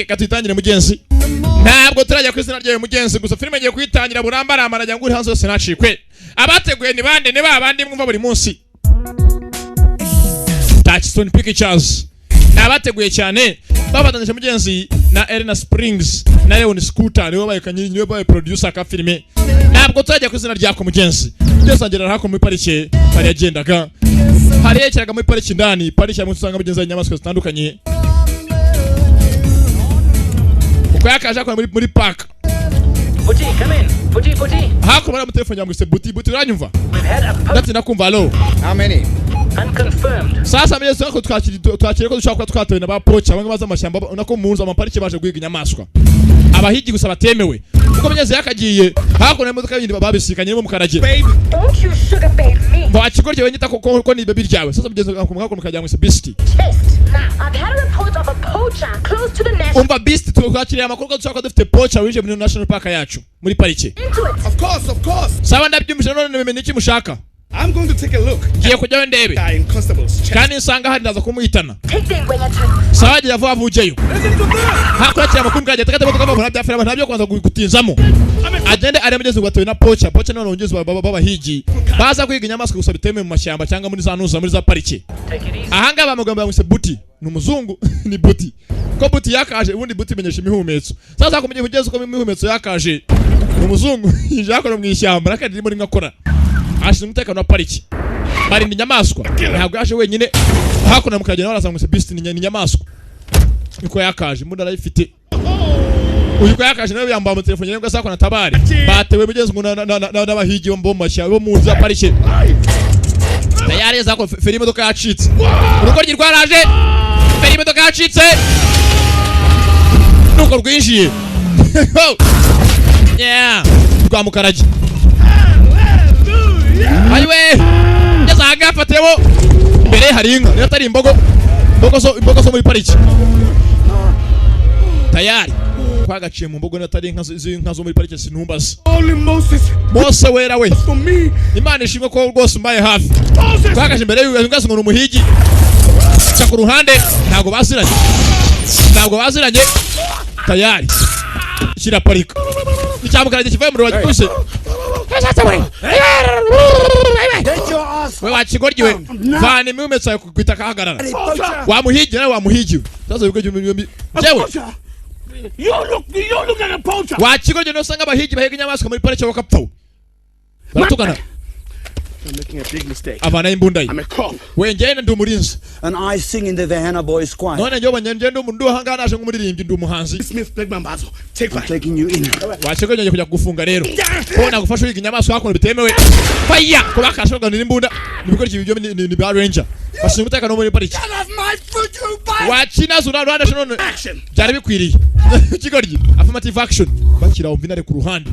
reka tuyitangire mugenzi ntabwo turajya ku izina ryawe mugenzi gusa filime ngiye kuyitangira burambaramba najya nguri hanze yose nacikwe abateguye ni bande ne babandi mwumva buri munsi Touchstone Pictures abateguye cyane babatanije mugenzi na Elena Springs na Leon Scooter niwe bayekanye niwe baye producer ka filime ntabwo turajya ku izina ryako mugenzi byose angera hako muri parike bari yagendaga hari yekeraga muri parike ndani parike yamusanga mugenzi y'inyamaswa zitandukanye uko yakaje akora muri park Buti, come in. Buti. hako bari mu telefone yamwise Buti uranyumva ndati nakumva allo How many? Unconfirmed. sasa mugeze ko twakire ko dushaka twatowe na ba pocha bamwe baza amashyamba nako munzu amaparike baje guhiga inyamaswa abahigi gusa batemewe uko mugeze yakagiye hako na imodoka yindi babisikanye mu mukarage Don't you sugar babe me. ngo akigorye wenyita ko ni baby ryawe sasa mugeze ko mukajya mu Beast Now, I've had a report of a poacher close to the nest. umva Beast twakiriye amakuru ko dushaka dufite pocha wije muri national park yacu muri parike Into it. Of course. saba ndabyumvise none bimenye iki mushaka I'm going to take a look. ngiye kujyayo ndebe Guy in constable's chest. kandi nsanga hari ndaza kumuhitana Take them when you're turn. sawa gira vuba vujeyo hakurikira amakuru mkaje takate motoka bavuna byafira ntabyo kwanza gutinzamo agende ari mugeze gwatowe na pocha none ongeze babahigi baza kwiga inyamaswa gusa biteme mu mashyamba cyangwa muri za nuza muri za parike Take it easy. ahanga bamugamba bamwise Buti ni umuzungu ni Buti ko Buti yakaje ubundi Buti menyesha imihumetso sasa kumenye kugeza uko imihumetso yakaje ni umuzungu yakora mu ishyamba nakandi muri ngakora ashinzwe umutekano wa pariki barinda inyamaswa ntabwo yaje wenyine hakuna mukagenda barazamwise Beast ni inyamaswa niko yakaje imbunda arayifite uyu ko yakaje nawe yambaye mu telefone yengwa sako na tabari batewe mugeze ngo n'abahigi bo mu mashyamba bo mu za parike yareza ko feri imodoka yacitse urugo rwaraje feri imodoka yacitse nuko rwinjiye yeah rwa mukarage ayiwe yazaga afatemo imbere hari inka niyo atari imbogo zo muri pariki tayari twagaciye mu mbogo natari inka zo muri pariki sinumbaza Only Mose wera we for me. Imana ishimwe ko rwose mbaye hafi twagaje imbere y'ugaze ngo umuhigi cya ku ruhande ntago baziranye tayari kira parika icyamukarage kivaye mu rubaga kuse we wakigoryiwe vana imihumetso yawe kwita kahagarara wamuhigiwe sasa jewe You look at a poacher. wakigorye no sanga abahigi bahiga inyamaswa muri parike bakapfaho baratugana I'm making a big mistake. avana imbunda ye I'm a cop. we ngende ndi umurinzi And I sing in the Vehana Boys Choir. none njye ngende ndi hanga naje nk'umuririmbyi ndi umuhanzi Smith, Big Mambazo. Take I'm five. taking you in. wakigorye ngiye kujya kugufunga rero ko nagufasha uhiga inyamaswa hakuno bitemewe faya ko bakashoga n'imbunda nibikora ibyo ni ba ranger bashinzwe umutekano muri pariki wakinazo na Rwanda none Action. byari bikwiriye ikigoryi affirmative action bakira umvinare ku ruhande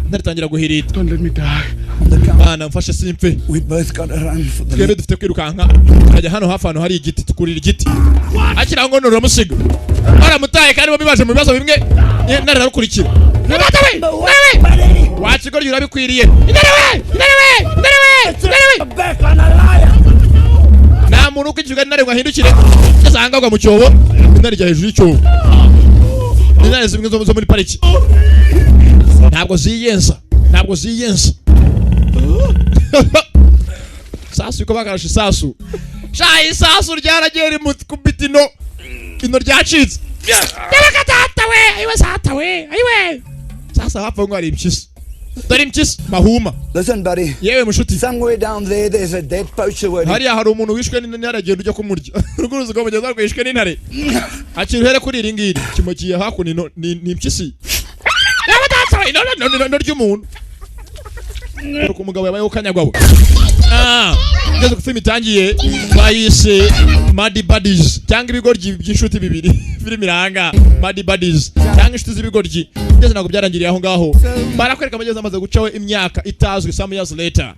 ndaritangira guhirita Don't let me die. bana mfashe simfe We both gotta run for the twebwe dufite kwirukanka tukajya hano hafi hano hari igiti tukurira igiti akira ngo none uramusiga baramutaye kandi bo bibaje mu bibazo bimwe nararukurikira wakigoryi urabikwiriye indarewe nta muntu uko ikivuga intare ngo ahindukire asanga agwa mu cyobo intare ijya hejuru y'icyobo intare zimwe zo muri pariki ntabwo ziyenza sasu yuko bakarashe isasu isasu ryaragiye rimukubita ino ryacitse yarakatatawe ayiwe satawe ayiwe sasa hapfa ngo hari impyisi dore impyisi mahuma Listen, buddy. yewe mushuti Somewhere down there, there's a dead poacher waiting. hariya hari umuntu wishwe n'intare agenda ujya kumurya uruguruzi rwo mugeza rwishwe n'intare akiri uhere kuri iri ngiri kimugiye hakuno ni impyisi yabatatawe no ry'umuntu uko umugabo yabayeho kanyagwabo ngeze ku filime itangiye bayise Muddy Buddies cyangwa ibigoryi by'inshuti bibiri filime iranga Muddy Buddies cyangwa inshuti z'ibigoryi ngeze ntabwo byarangiriye aho ngaho barakwereka amagezi amaze gucaho imyaka itazwi some years later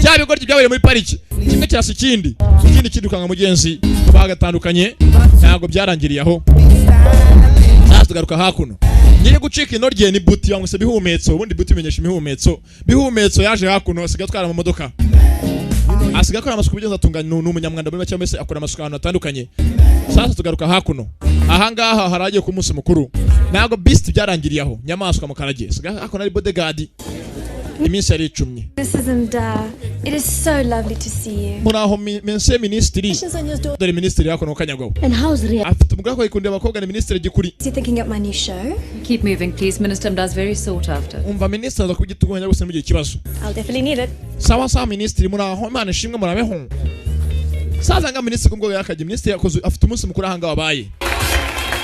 cya bigoryi byabaye muri pariki kimwe kirasa ikindi kidukanga mugenzi bagatandukanye ntabwo byarangiriye aho sasa tugaruka hakuno ngiye gucika inorye ni Buti bamwise bihumetso ubundi Buti menyesha imihumetso bihumetso yaje hakuno asiga twara mu modoka asiga akora amasuku bigeze atunganya n'umunyamwanda muri make mbese akora amasuku ahantu atandukanye. Sasa tugaruka hakuno ahangaha haragiye ku munsi mukuru ntabwo Beast byarangiriye aho nyamaswa mu karage asiga akona ari bodyguard iminsi yari icumye. Mrs. Mda, it is so lovely to see you. Muraho mense ministry dore ministry yako no kanyagwa. And how's Ria? Afite umugabo ko ikundira abakobwa ni ministry gikuri. Is he thinking up my new show? Keep moving, please. Minister Mda's very sought after. Umva ministry za kugituganya gusa mugiye kibazo. I'll definitely need it. Sawa ministry muraho Imana ishimwe murabeho. Saza nga ministry kumgo yakaje ministry yakoze afite umunsi mukuru ahanga wabaye.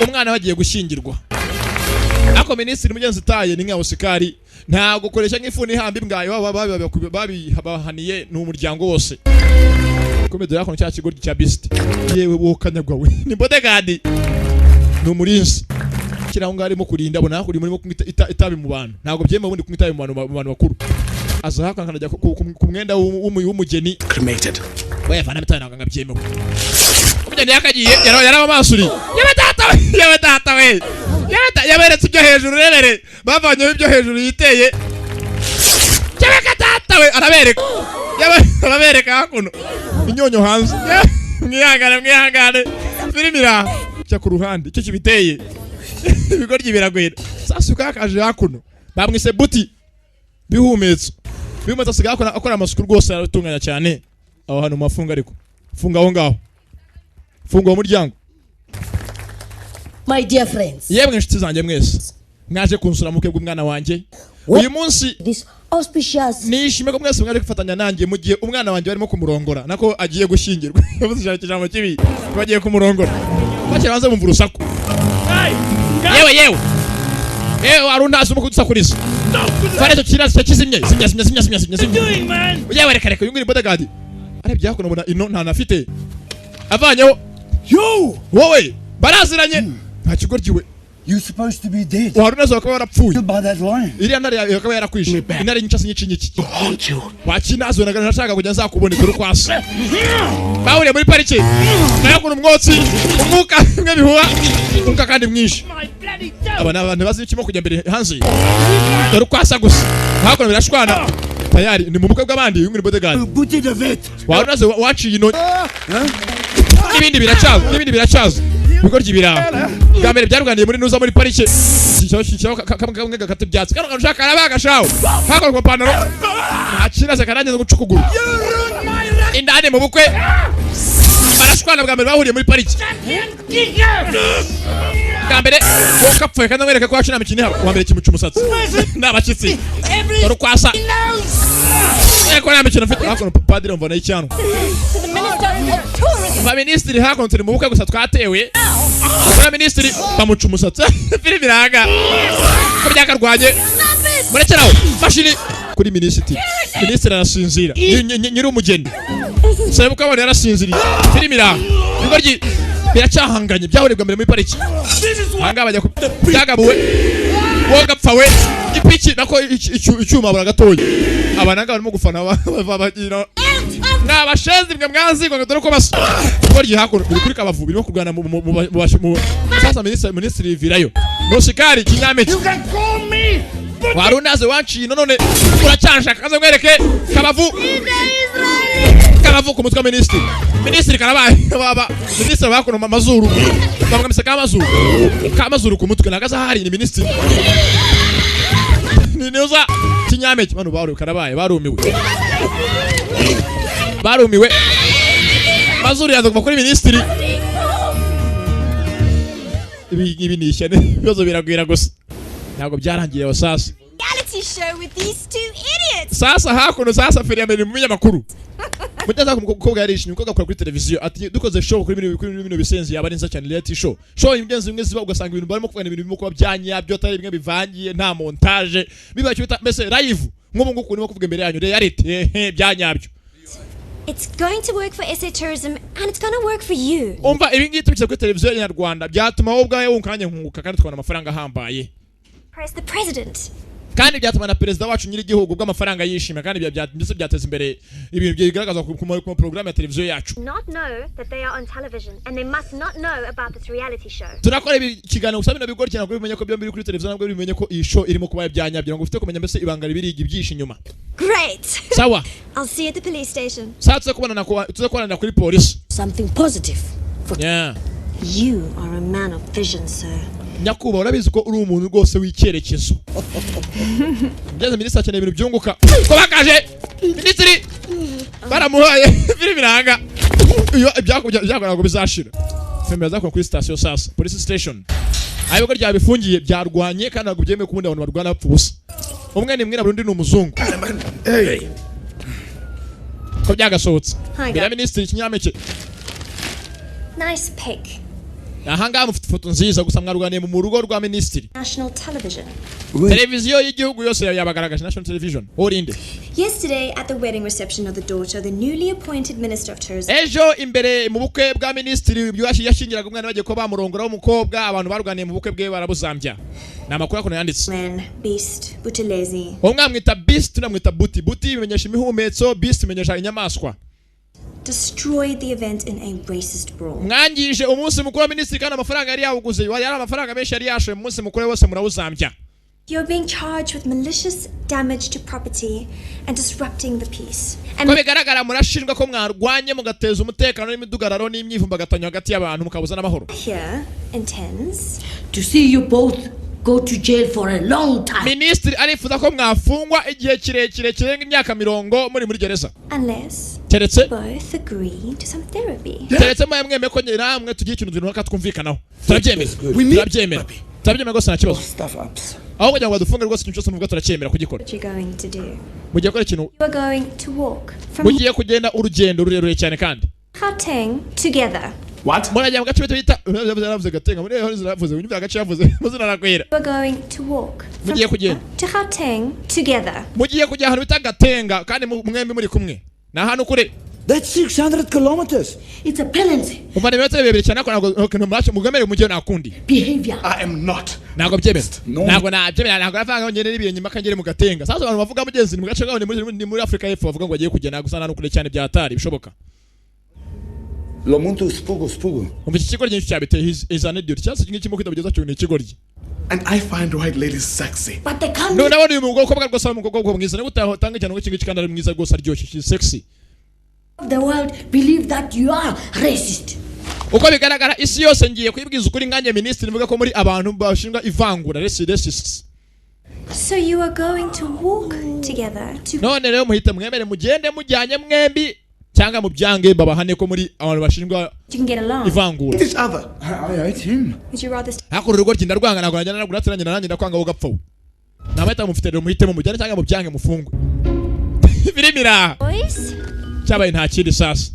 Umwana wagiye gushingirwa. Ako ministry mugenzi taye ni nka Osikari ntago koresha nk'ifuni hambi mbwayo babahaniye n'umuryango wose. Komede yako cya kigo cya Beast yewe wokanyagwa we ni bodyguard n'umurinzi kiraho ngarimo kurinda bona kuri murimo kumita itabi mu bantu ntago byema bundi kumita itabi mu bantu bakuru aza haka kanajya ku mwenda w'umugeni Cremated. we fana bitana nanga byemewe umugeni yakagiye yaraba amasuri yewe data we yaberetse ibyo hejuru rerere bavanye ibyo hejuru yiteye cyabeka data we arabereka hakuno inyonyo hanze mwihangane filimira cya ku ruhande icyo kibiteye ibigoryi biragwira sasa ukakaje hakuno bamwise buti bihumetse asiga akora amasuku rwose aratunganya cyane aho hano mafunga ariko funga aho ngaho funga umuryango. My dear friends, yemwe inshuti zanjye mwese mwaje kunsura mukwe bw'umwana wanjye uyu munsi this auspicious nishime ko mwese mwaje kwifatanya nanjye mu gihe umwana wanjye barimo kumurongora nako agiye gushingirwa yavuze ijambo kibi bagiye kumurongora bakira banze bumva urusaku yewe arundaza umuko dusakuriza fare cyo kirasi cyakizimye zimya yewe reka yunguri bodyguard arebye yako nabona ino nta nafite avanyeho wowe baraziranye nta kigoryiwe. You're supposed to be dead. Warunazo bakaba barapfuye. By that lion. Iriya ntare yakaba yarakwishe. Intare nyinshi. Haunt you. Wakinazo nashaka kujya nzakubone dore kwasa. Bawuriye muri parike. Nayakuna umwotsi, umwuka nk'ibihuha, umwuka kandi mwinshi. Abantu bazi ikimo kujya mbere hanze. Dore kwasa gusa. Hakuno birashwana. Tayari ni mu bukwe bw'abandi yunguri bodyguard. Buti de vet. Warunazo waciye ino. Ibindi biracaza. Bigoryi biraho. Gamere byarwandiye muri nuza muri parike. Cyo kamwe gakata byatsi. Kano kanshaka arabagashaho. Hakora kwa panaro. Akiraze karangeze gucukugura. Indane mu bukwe. Barashwana bwa mbere bahuriye muri parike. Gambere wokapfuye kandi mwereka ko wacina mikini haba. Wa mbere kimuca umusatsi. N'abakitsi. Dore kwasa. Eko na mikino mfite hakono padiri mbona icyano. Ba ministry hakono turi mu bukwe gusa twatewe. Ba ministry bamuca umusatsi. Filimi raga. Ko byakarwanye. Murekeraho. Mashini kuri ministry. Ministry arasinzira. Nyiri umugeni. Sebe ko abone arasinziriye. Filimi raga. Bigoryi biracyahanganye byahurebwa mbere muri pariki. Hanga bajya byagabuwe. Wogapfawe ipiki nako icyuma buragatoye. Abananga barimo gufana bagira n'abashenzi mwe mwanzi ngo dore ko basa bigoryi hakuno kuri kabavu birimo kurwana mu sasa ministry virayo Osikari kinyameki warunaze wanciye none uracyanshaka kaze mwereke kabavu ku mutwe ministry karabaye baba ministry bakuno amazuru bamugamisa kamazuru ku mutwe nagaza hari ni ministry ni neza kinyameki bano baru karabaye barumiwe mazuru yazo kuva kuri ministry ibi nishyane bibazo biragwira gusa ntabwo byarangiye aho sasa Reality show with these two idiots. Sasa hakuno sasa feri yamenye mu binyamakuru mutaza kumukobwa yarishimye umukobwa akora kuri televiziyo ati dukoze show kuri bino bisenzi yaba neza cyane reality show imgenzi bimwe ziba ugasanga ibintu barimo kuvana ibintu bimwe kuba byanyabyo atari bimwe bivangiye nta montage biba cyo mbese live nk'ubu nguko urimo kuvuga imbere yanyu reality byanyabyo. It's going to work for SA Tourism and it's going to work for you. Umva ibi ngiye tubikira kuri televiziyo ya Rwanda byatuma wowe ubwawe wunkanye nkunguka kandi twabona amafaranga ahambaye. Press the president. Kandi byatuma na perezida wacu nyiri igihugu bw'amafaranga yishima kandi byateza imbere ibintu bigaragaza ku program ya televiziyo yacu. Not know that they are on television and they must not know about this reality show. Turakora ikiganiro gusa bino bigoryi ntabwo bimenye ko byombi biri kuri televiziyo ntabwo bimenye ko iyi show irimo kuba byanyabyo ngo ufite kumenya mbese ibanga ribiri ibyisha inyuma. Great. Great. Sawa. I'll see you at the police station. Sasa tuze kubonana kuri polisi. Something positive. Yeah. You are a man of vision, sir. Nyakuba urabizi ko uri umuntu rwose w'icyerekezo. Ngeze minisitiri akeneye ibintu byunguka. Ko bakaje minisitiri baramuhaye biri biranga. Iyo ibyakora ngo bizashira. Femeza ko kuri station sasa police station. Ayo ko ryabifungiye byarwanye kandi ntabwo byemeye kubundi abantu barwana bapfa ubusa. Umwe ni mwirabura undi ni umuzungu. Hey. Ko byagasohotse. Hi, Bira minisitiri kinyampeke. Nice pic. Ahanga mufite foto nziza gusa mwarwaniye mu rugo rwa minisitiri. National television. Televiziyo y'igihugu yose yabagaragaje National Television. Orinde. Yesterday, at the wedding reception of the daughter of the newly appointed Minister of Tourism. Ejo imbere mu bukwe bwa minisitiri yashingiraga umwana bagiye ko bamurongora w'umukobwa abantu barwaniye mu bukwe bwe barabuzambya. Ni amakuru yakono yanditse. Man, Beast, Buthelezi. Umwamwita Beast tunamwita Buti. Buti bimenyesha imihumetso, Beast bimenyesha inyamaswa. Destroyed the event in a racist brawl. Mwangije umunsi mukuru wa minisitiri kandi amafaranga yari yawuguze. Yari amafaranga menshi yari yashoye mu munsi mukuru wose murawuzambya. You're being charged with malicious damage to property and disrupting the peace. Ko bigaragara murashinjwa ko mwarwanye mugateza umutekano n'imidugararo n'imyivumbagatanyo hagati y'abantu mukabuza n'amahoro. Here intends To see you both go to jail for a long time. Minisitiri arifuza ko mwafungwa igihe kirekire kirenga imyaka 40 muri gereza. unless Keretse both agree to some therapy. Keretse mwemwe ko namwe tugiye ikintu runaka twumvikanaho. Turabyemera. Turabyemera. Turabyemera gose nta kibazo. Stuff ups. Aho kugira ngo badufunge rwose ikintu cyose muvuga turacyemera kugikora. What you going to do? Mugiye gukora ikintu. You are going to walk from Mugiye kugenda urugendo rurerure cyane kandi. Gauteng together. What? Murajya mu gace bita yaravuze Gatenga muri eho ziravuze unyumva agace yavuze mazina nakwera. You are going to walk from Mugiye kugenda. to Gauteng together. Mugiye kujya ahantu bita Gatenga kandi mwembi muri kumwe. Na hano kure. That's 600 kilometers. It's a penalty. Umva nimetero bibiri cyane ko ntabwo muracho mugamere mujye nakundi. Behavior. I am not. Ntabwo byemera. No. Ntabwo navanga ngene n'ibire nyuma kangere mu Gatenga. Sasa abantu bavuga mugenzi mu gace gaho ni muri Afrika y'Epfo bavuga ngo agiye kugenda gusa nano kure cyane byatari bishoboka. Lo muntu spugo. Umva iki kigo ryinshi cyabiteye is an idiot. Cyase kingi kimwe kwitageza cyo ni ikigoryi. And I find white ladies sexy. But they can't. No nabone uyu mugabo ko rwose mu mugabo mwiza ne gutanga cyane ngo kingi kikandara mwiza rwose aryoshye she's sexy. The world believe that you are racist. Uko bigaragara isi yose ngiye kwibwiza ukuri nganye minisitiri mvuga ko muri abantu bashinga ivangura racists. So you are going to walk together to None rero muhite mwemere mugende mujyanye mwembi cyangwa mubyange babahane ko muri abantu bashinga you can get along. ivangura. Each other. I hate him. Would you rather stay Hakuru rugo kinda rwanga nagura njana naguratiranye nanjye ndakwanga wo gapfa. Namahita mufite rero muhitemo mujyane cyangwa mubyange mufungwe. Birimira. boys? Cyabaye nta kindi sasa.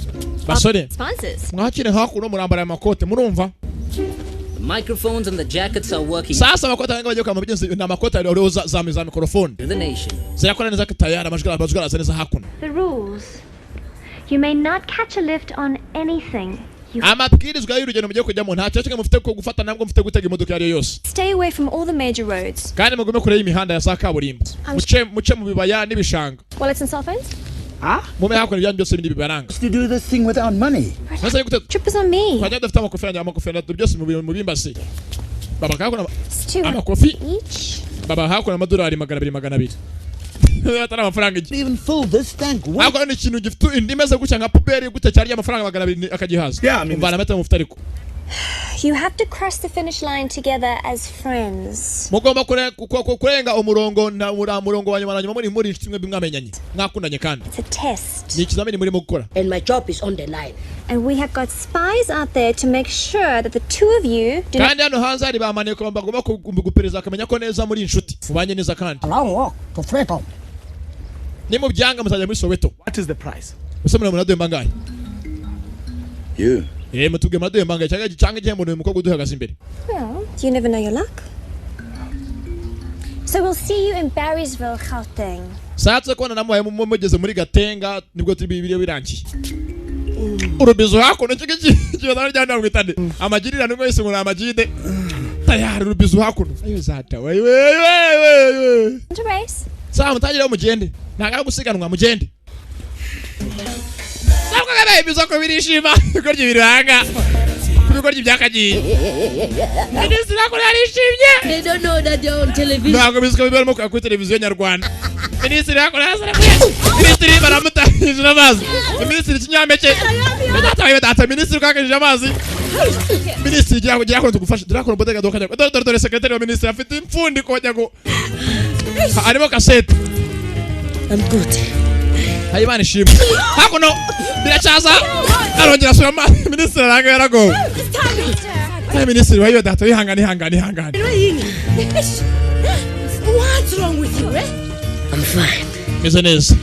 Basore. Sponsors. Mwakire hakuno murambara amakote murumva? The microphones and the jackets are working Sasa amakote anga bagiye kwamba bigenze na makota rero za mikrofone. to the nation. Zirakora neza tayari amajwi araza neza hakuno. The rules. You may not catch a lift on anything. You Amabwirizwa y'urugendo mugiye kujyamo nta cyo mufite ko gufata nabwo mufite gutega imodoka yari yose. Stay away from all the major roads. Kandi mugume kure y'imihanda ya za kaburimbo. Muce mu bibaya n'ibishanga. Wallets and cell phones? Mume hakuno ibyanyu byose bindi bibaranga. To do this thing without money. Sasa yikute Trip is on me. kwajya dafite amakofi yanjye amakofi yanjye byose mu bimbasi. Baba hakuno It's 200 amakofi. each. Baba hakuno amadolari 200. Atari amafaranga iki. Even fill this tank. What? Hakuno ni ikintu gifite indi meze gutya nka puberi gute cyari amafaranga 200 akagihaza. Yeah, I mean, Umvana meta mufite ariko. You have to cross the finish line together as friends. Mugomba kurenga umurongo na murongo wa nyuma muri kimwe bimwamenyanye. Mwakundanye kandi. It's a test. Ni ikizamini murimo gukora. And my job is on the line. And we have got spies out there to make sure that the two of you do not Kandi hano hanze hari bamaniye ko bagomba gupereza akamenya ko neza muri inshuti. Mubanye neza kandi. A long walk to Freto. Ni mu byanga muzajya muri Soweto. What is the price? Musemura munado mbangaye. You. Mutubwe munado mbangaye cyangwa igihe umuntu mukobwa uduhagaze imbere. well, you never know your luck. So we'll see you in Barrysville, Gauteng. Satse ko namuhaye mugeze muri Gatenga nibwo turi bibiri birangiye. Urubizo hakuno cy'iki cyane mwitande. Amagirira ngo yese muri amagide. Tayari urubizo hakuno. Ayo zata. We. To race. Sa mutagire mugende. Ntaga gusiganwa mugende. Sabwo gara ibizo ko birishima. Bikorye biranga. Bikorye byakagiye. Minisitiri ko yarishimye. They don't know that they're on television. Ntago biziko bibarimo ku televiziyo nyarwanda. Minisitiri yakora hasi Minisitiri baramutahije amazi Minisitiri kinyampeke data Minisitiri kakajije amazi Minisitiri gira ko tugufasha turakora bodega dokanya dore secretary wa Minisitiri afite imfundi kojya ngo arimo kasete I'm good. Hayimana ishimwe hakuno biracaza arongera asura amazi Minisitiri aranga yarago Minisitiri wayo data ihangane What's wrong with you, eh? I'm fine. meze neza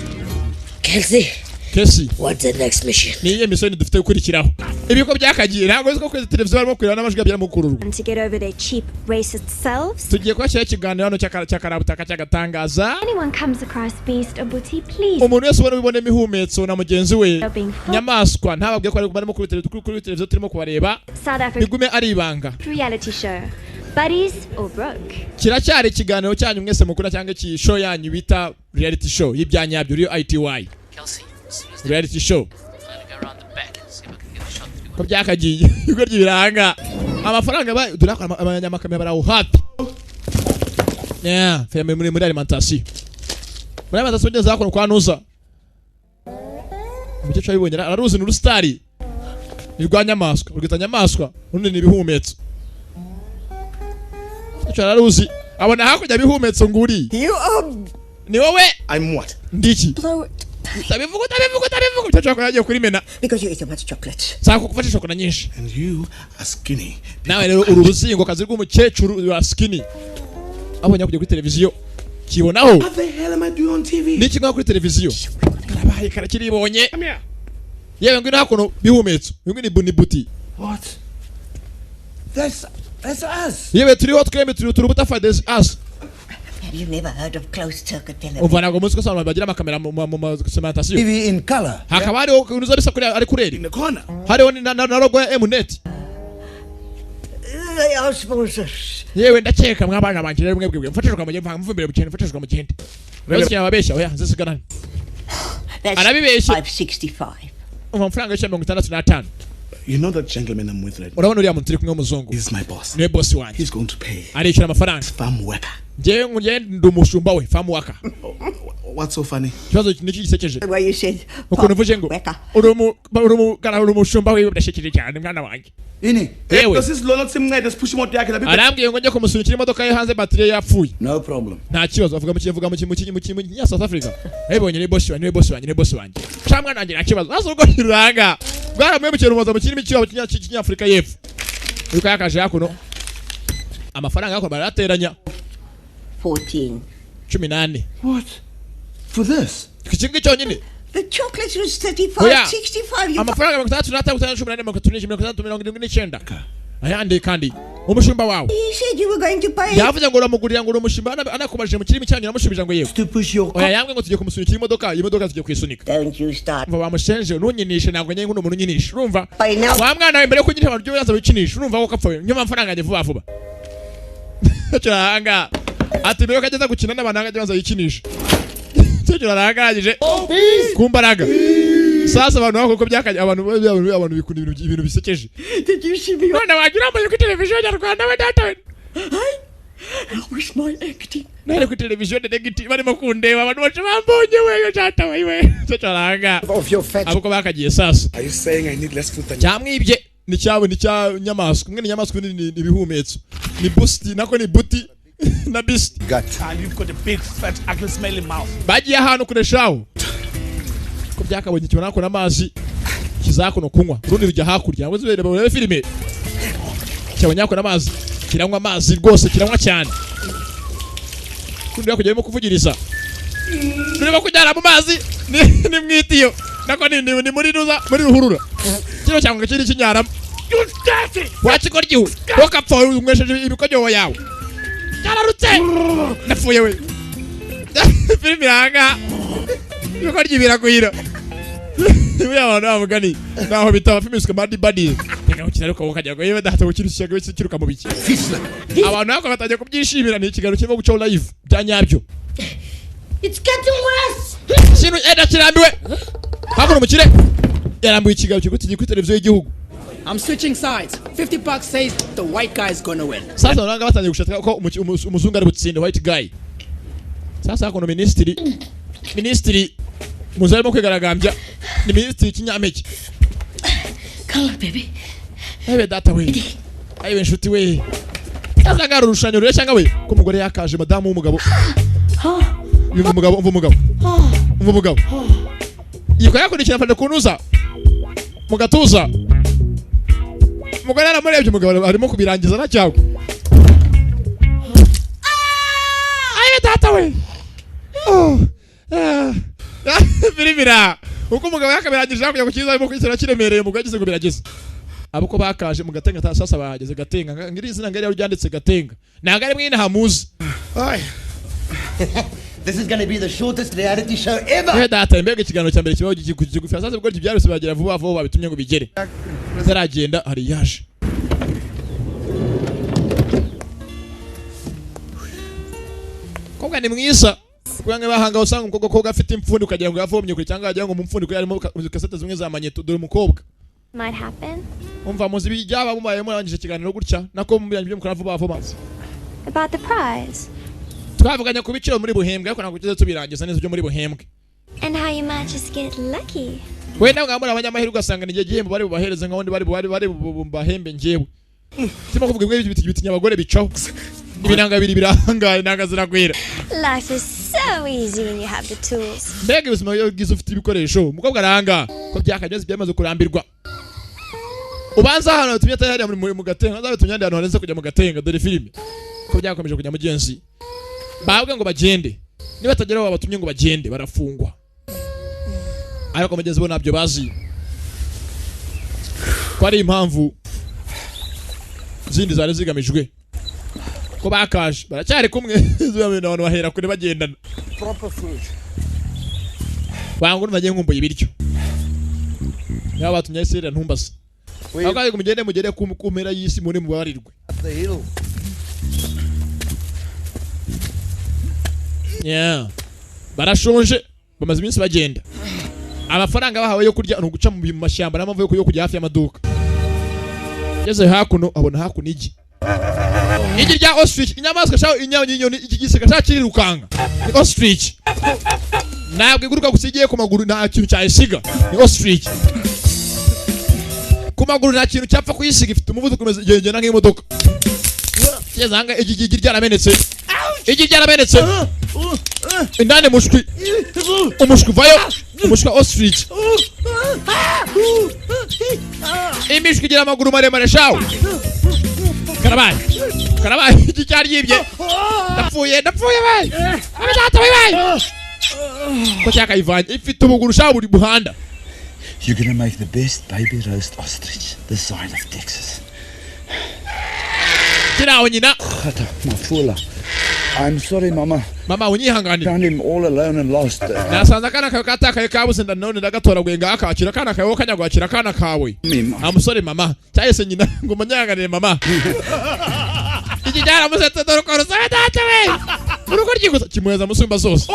Kesi What's the next mission? niye mission dufite gukurikiraho ibiko byakagiye ntabwo uzi ko kuri televiziyo barimo kureba n'amajwi byarimo kururwa And to get over their cheap racist selves. tugiye kwashyira ikiganiro hano cy'akarabutaka cy'agatangaza Anyone comes across Beast or Booty, please. umuntu wese ubona bibonemo ihumetso na mugenzi we nyamaswa ntababwiye ko barimo kuri televiziyo turimo kubareba South Africa bigume ari ibanga reality show. Buddies or broke? kiracyari ikiganiro cyanyu mwese mukura cyangwa iki show yanyu bita reality show y'ibyanyabyo uriyo ITY reality show ko byakagiye ibigo ry'ibiranga amafaranga durakora abanyamakamera baraho hafi filime muri alimentation ugeze hakuno kwa nuza umukecuru abibonye araruzi ni urusitari nirwa nyamaswa urwita nyamaswa urundi ni ibihumetso umukecuru araruzi abona hakurya ibihumetso nguri ni wowe I'm what? ndiki tabivuga umukecuru yagiye kuri mena Because you eat too much chocolate. sakufasha shokora nyinshi And you are skinny. nawe rero uru ruzingo kazi rw'umukecuru wa skinny abonye kujya kuri televiziyo kibonaho What the hell am I doing on TV? niki ngwa kuri televiziyo karabaye karakiribonye yewe ngwino hakuno bihumetso ngwino ni buti What? That's us. yewe turiho twembe turi butafire there's us Have you never heard of closed circuit television? umva ntabwo muzi ko abantu bagira amakamera mu cementation TV in color. hakaba hariho unuza bisa kuri ari kureri In the corner. hariho na logo ya Mnet They are sponsors. yewe ndakeka mwabana banje rero mwebwe mfatishwa mu gihembe mvumbire mu kintu mfatishwa mu gihembe bose ababeshya oya zisigarana That's arabibeshye 565. amafaranga y'65 You know that gentleman I'm with right now? urabona uriya muntu turi kumwe w'umuzungu He's my boss. niwe boss wanjye He's going to pay. arishyura amafaranga Farm worker. njyewe ndi umushumba we famu waka What's so funny? ikibazo niki gisekeje The way you said, ukuntu uvuje ngo Weka. uri umushumba we birashekeje cyane mwana wanjye Ini. Ewe. Does this Lord not let's push him out there? arambwiye ngo njye kumusunikira imodoka ye hanze batiri ye yapfuye No problem. nta kibazo avuga mu kinya South Africa ebonye ni boss wanjye cyangwa nanjye nta kibazo nazo ubwo kiranga bwaramwe mu kintu mu kirimi cyabo kinya Africa y'Epfo uko yakaje hakuno amafaranga yako barateranya 14. 18 What? For this? kikingi cyonyine The chocolate was 35, Oya. 65. You amafaranga 36 ayandi kandi umushumba wawe He said you were going to pay. yavuze ngo uramugurira ngo umushumba anakubajije mu kirimi cyanyu namushubije ngo yewe To push your oya yambwe ngo tujye kumusunikira imodoka tugiye kwisunika Don't you start. umva bamushenje ntunyinishe ntabwo nyenye nk'umuntu unyinisha urumva By now. wa mwana we mbere yo kugira abantu byo wikinisha urumva ko kapfa nyuma amafaranga yanjye vuba cyaranga ati mbere ko ageza gukina n'abantu hanga byanza yikinisha cyo arangajije kumbaraga sasa abantu bako ko byakaje abantu bikunda ibintu bisekeje Did you see me? none wagira ambaye kuri televiziyo nyarwanda we data we Where's my acting? none kuri televiziyo negiti barimo kundeba abantu bacu bambonye we data we cyo aranga of your fat. abuko bakagiye sasa Are you saying I need less food than cyamwibye ni cyabo ni cya nyamaswa mwe ni nyamaswa ni ibihumetso ni boost nako ni buti na beast And you've got a big, fat, ugly, smelling mouth. bagiye ahantu kureshaho ko byakabonye kibona nako n'amazi kizakuno kunywa urundi rujya hakurya ngo zibere barebe filime cyabonye nako n'amazi kiranywa amazi rwose kiranywa cyane kundi yakujyemo kuvugiriza turimo kujyana mu mazi ni mwitiyo nako ni muri ruhurura kino cyangwa kiri kinyaramo wakikoryiwe wakapfa umwesheje ibikonyo yawe cyararutse napfuye we filime iranga ibikoryi biraguhira ibi abantu bamugani naho bitaba filime iswe badi reka ukinaruka ukajya ngo yewe data kiruka mu biki abantu nako batangiye kubyishimira ni ikiganiro kirimo guca live byanyabyo It's getting worse. sinu eda kirambiwe hakuno mukire yarambuye ikiganiro kiguti kuri televiziyo y'igihugu I'm switching sides. 50 bucks says the white guy is gonna win. sasa uranga batangiye gushaka ko umuzungu ari butsinde white guy sasa hakuno ministry Minisitiri muzarimo kwigaragambya ni minisitiri Kinyampeke. Color, baby. Ebe data we. Ayiwe nshuti we. Azangara urushanyo rure cyangwa we ko umugore yakaje madamu w'umugabo. Yumva umugabo. Yiko yakurikira mfande kunuza. Mugatuza. Umugore aramurebye umugabo arimo kubirangiza na cyawe. Ayiwe data we. Birimira. Uko umugabo yakabirangije kujya kukiza arimo kwisera kiremereye mugabo agize ngo birageze. Abuko bakaje mu Gatenga tasasa bahageze Gatenga ngiri izina ngari ryanditse Gatenga nangari mwine hamuzi. This is going to be the shortest reality show ever. Data imbega ikiganiro cya mbere kibaho gikigufi asaze bwo byarose bagira vuba babitumye ngo bigere. Zaragenda hari yaje. Kobwa ni mwiza. Kwange bahanga usanga umukobwa ko gafite imfundi ukagira ngo yavomye kuri cyangwa ajya ngo mu mfundi ko yarimo kasete zimwe za manyeto dore umukobwa. Might happen. Umva muzi bijyaba mubaye murangije ikiganiro gutya nako mubiranye byo mukora vuba vuba. About the prize. Twavuganya ku biciro muri buhembwe ariko nakugeze tubirangiza neza byo muri buhembwe. And how you might just get lucky. Wenda ngamura abanyamahirwe ugasanga ni gihembo bari bubahereze nka wundi bari bubahembe ngewe. Sima kuvuga ibyo biti nyabagore bicaho. Ibinanga biri biranga inanga ziragwira. Life is so easy when you have the tools. Mbega ubuzima iyo ugize ufite ibikoresho umukobwa aranga ko byakageze byamaze kurambirwa. Ubanza hano tumye tayari mu Gatenga nazabe tunyande hano hanze kujya mu Gatenga dore filime. Ko byakomeje kujya mu genzi. Babwe ngo bagende. Niba tageraho babatumye ngo bagende barafungwa. Ariko mugeze bo nabyo bazi. Ko ari impamvu zindi zari zigamijwe. Ko bakaje baracyari kumwe zibamena abantu bahera kure bagendana. Proper food. Bangu nagiye nkumbuye ibiryo. Yaba batumye sire ntumbasa. Akaye kumugende kumera yisi muri mubarirwe. Yeah. Barashonje bamaze iminsi bagenda. Amafaranga bahawe yo kurya nuguca mu mashyamba n'amamvu yo kujya hafi y'amaduka. Yeze hakuno abona hakuno igi. Igi rya ostrich inyamaswa shaho inyoni iki giseka cyakirukanga. Ni ostrich. Nabwo iguruka gusigiye ku maguru nta kintu cyayisiga. Ni ostrich. Ku maguru nta kintu cyapfa kuyisiga ifite umuvuduko umeze nk'imodoka. Yeze hanga igi ryaramenetse. Igi ryaramenetse. Indane mushwi. Umushwi vayo. Umushwi ostrich. Imishwi gira amaguru maremare shaho. Karabaye iki cyari yibye. Ndapfuye we. Abidata we. Ko cyakayivanye ifite ubuguru shaho buri buhanda. You're going to make the best baby roast ostrich this side of Texas. Kiraho nyina. Mafula. I'm sorry, Mama. Mama unyihangane. Found him all alone and lost. Nasanza kana katakaye kabuze ndanone ndagatora gwenga akakira kana kawe kanyagwakira kana kawe. I'm sorry, Mama. Cyahise nyina ngo manyanganire Mama. Iki cyara musete dorukoro sabe data we. Uruko ryigusa kimweza musumba zose.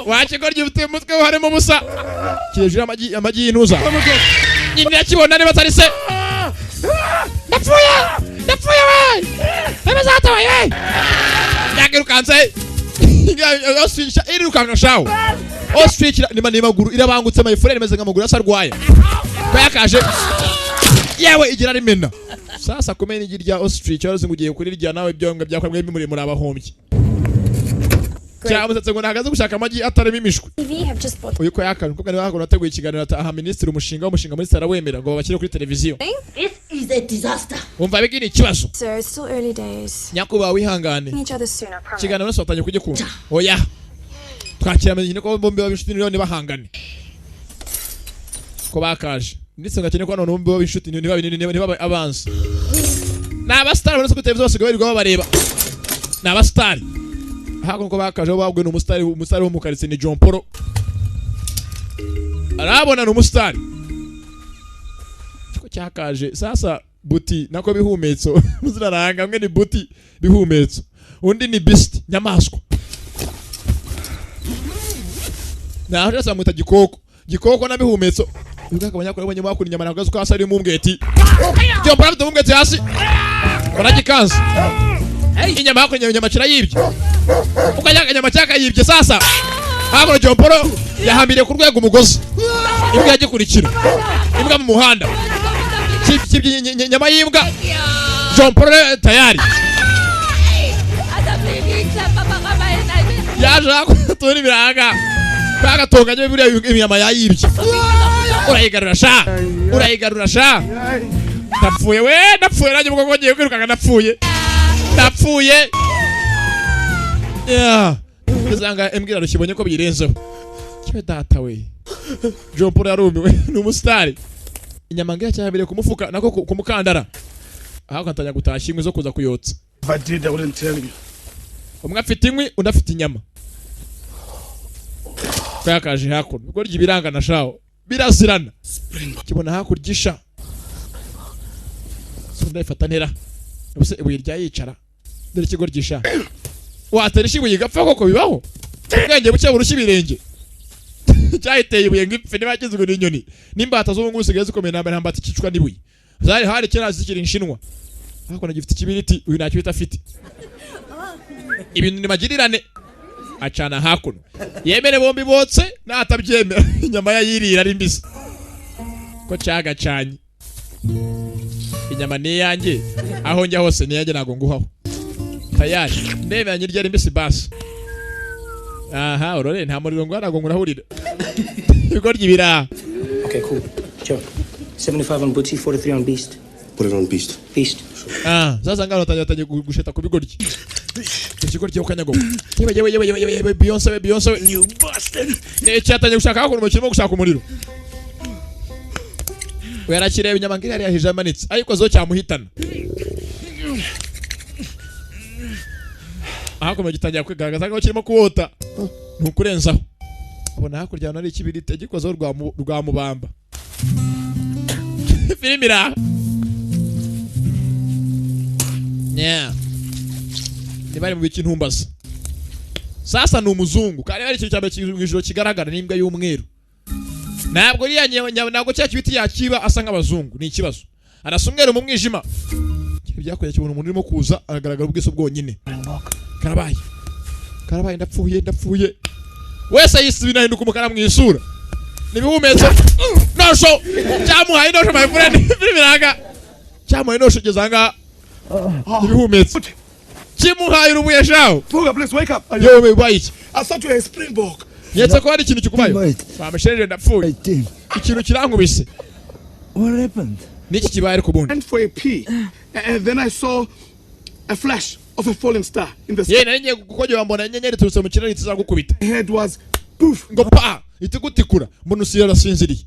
Wache ko ryufite umutwe harimo busa. Kirejura amagi y'intuza. Nyina yakibona ne batarise. Ndapfuye we. Abazata we. Yagirukanze. Ostrich irukanga shawo. Ostrich ni maguru irabangutse mayifure imeze nkamaguru asarwaye. Ko yakaje. Yewe igira rimena. Sasa kumenya igirya ostrich yoroze ngugiye kuri rya nawe byonga byakwamwe muri abahombye. Cyamusetse ngo nagaze gushaka amagi atarimo imishwe. Uyu ko yakanje kuko niba hakora nateguye ikiganiro aha ministeri umushinga muri Sara wemera ngo babakire kuri televiziyo. This is a disaster. Umva bigini ikibazo. Sir, it's still early days. Nyakuba wihangane. Each other sooner, promise. Ikiganiro nasotanye kujye kumva. Oya. Twakira amenye ko bombe babishuti none bahangane. Ko bakaje. Ndetse ngakene ko none bombe babishuti niba abanza. Naba star bose ku televiziyo basigaye birirwa babareba. Naba star. Hako ko bakaje babwe n'umustari wo mu karitse ni John Poro. Arabona n'umustari. Ko cyakaje sasa buti nako bihumetso muziraranga mwe ni buti bihumetso undi ni beast nyamaswa na aho samuta gikoko na bihumetso ubwaka abanyakora abanye bakuri nyama nagazo ko asari mu mbweti John Poro mu mbweti hasi baragikanza inyama yako nyama cyira yibye ukajya nyama cyaka yibye sasa hakuno John Paul yahambiriye ku rwego umugozi imbwa yagikurikira imbwa mu muhanda nyama y'imbwa John Paul tayari yaje kutura ibiranga bagatonganye buriya inyama yayibye urayigarura sha ndapfuye nanjye ubwo ngiye kwirukanka ndapfuye kizanga embwira rukibonye ko birenzeho cyo data we John Paul yarumiwe ni umusitari inyama ngira cyabire ku mufuka nako ku mukandara aho katanya gutashya inkwi zo kuza kuyotsa umwe afite inkwi undi afite inyama kwakaje hakuno ubwo ryibiranga na shaho birazirana kibona hakurgisha ndayifata ntera ubuse ibuye rya yicara dore kigo ryisha wateresha ibuye gapfa koko bibaho ubwenge buke burushya ibirenge cyahiteye ibuye ngipfe nibakizwe n'inyoni n'imbata zo mungu sigaye zikomeye namba ntambata kicwa n'ibuye zari hari kera zikiri inshinwa hakuno gifite kibiriti uyu ntacyo bitafite ibintu ni magirirane acana hakuno yemere bombi botse natabyemera inyama yayirira ari mbisi ko cyagacanye inyama ni yanjye aho njya hose ni yanjye nago nguhaho tayari ndebe nyirya ari mbisi basi aha urore nta muriro ngo nago ngurahurira ibigo ryibira. Okay, cool. Joe, 75 on Bootsy, 43 on Beast. Put it on Beast. Sasa ngano tanya gusheta ku bigoryi. Ikigoryi ukanyago. Yewe Beyonce new bastard. Ne cyatanye gushaka ko umukino gushaka umuriro. Yarakireba inyama ngira yari yahije amanitse ariko zo cyamuhitana. Ahako mugitangira kwigaragaza ko kirimo kuwota. Ntukurenzaho. Abona hakurya nari ikibirite gikozo rwa mubamba. Filimira. Yeah. Nibari mu biki ntumbaza. Sasa ni umuzungu kandi bari ikintu cyambe cy'ijoro kigaragara n'imbwa y'umweru. Ntabwo riya ntabwo cya kibiti yakiba asa nk'abazungu ni ikibazo. Arasumwera mu mwijima. Byakoye cyubona umuntu urimo kuza aragaragara ubwiso bwonyine. Karabaye ndapfuye. Wese yisibina hinduka umukara mu isura. Nibihumetse. Nosho. Cyamuhaye nosho my friend. Biranga. Cyamuhaye nosho gezanga. Nibihumetse. Kimuhaye urubuye shaho. Puga, please wake up. Yo me bite. I thought you were a springbok. Yetse ko hari ikintu kikubaye. Bamushereje ndapfuye. Ikintu kirangubise. What happened? Niki kibaye ariko bundi. And for a pee. And then I saw a flash of a falling star in the sky. Ye nanye gukojya mbona nyenyeri turutse mu kirere kizagukubita. Head was poof. Ngo pa itigutikura mbona usira sinziriye.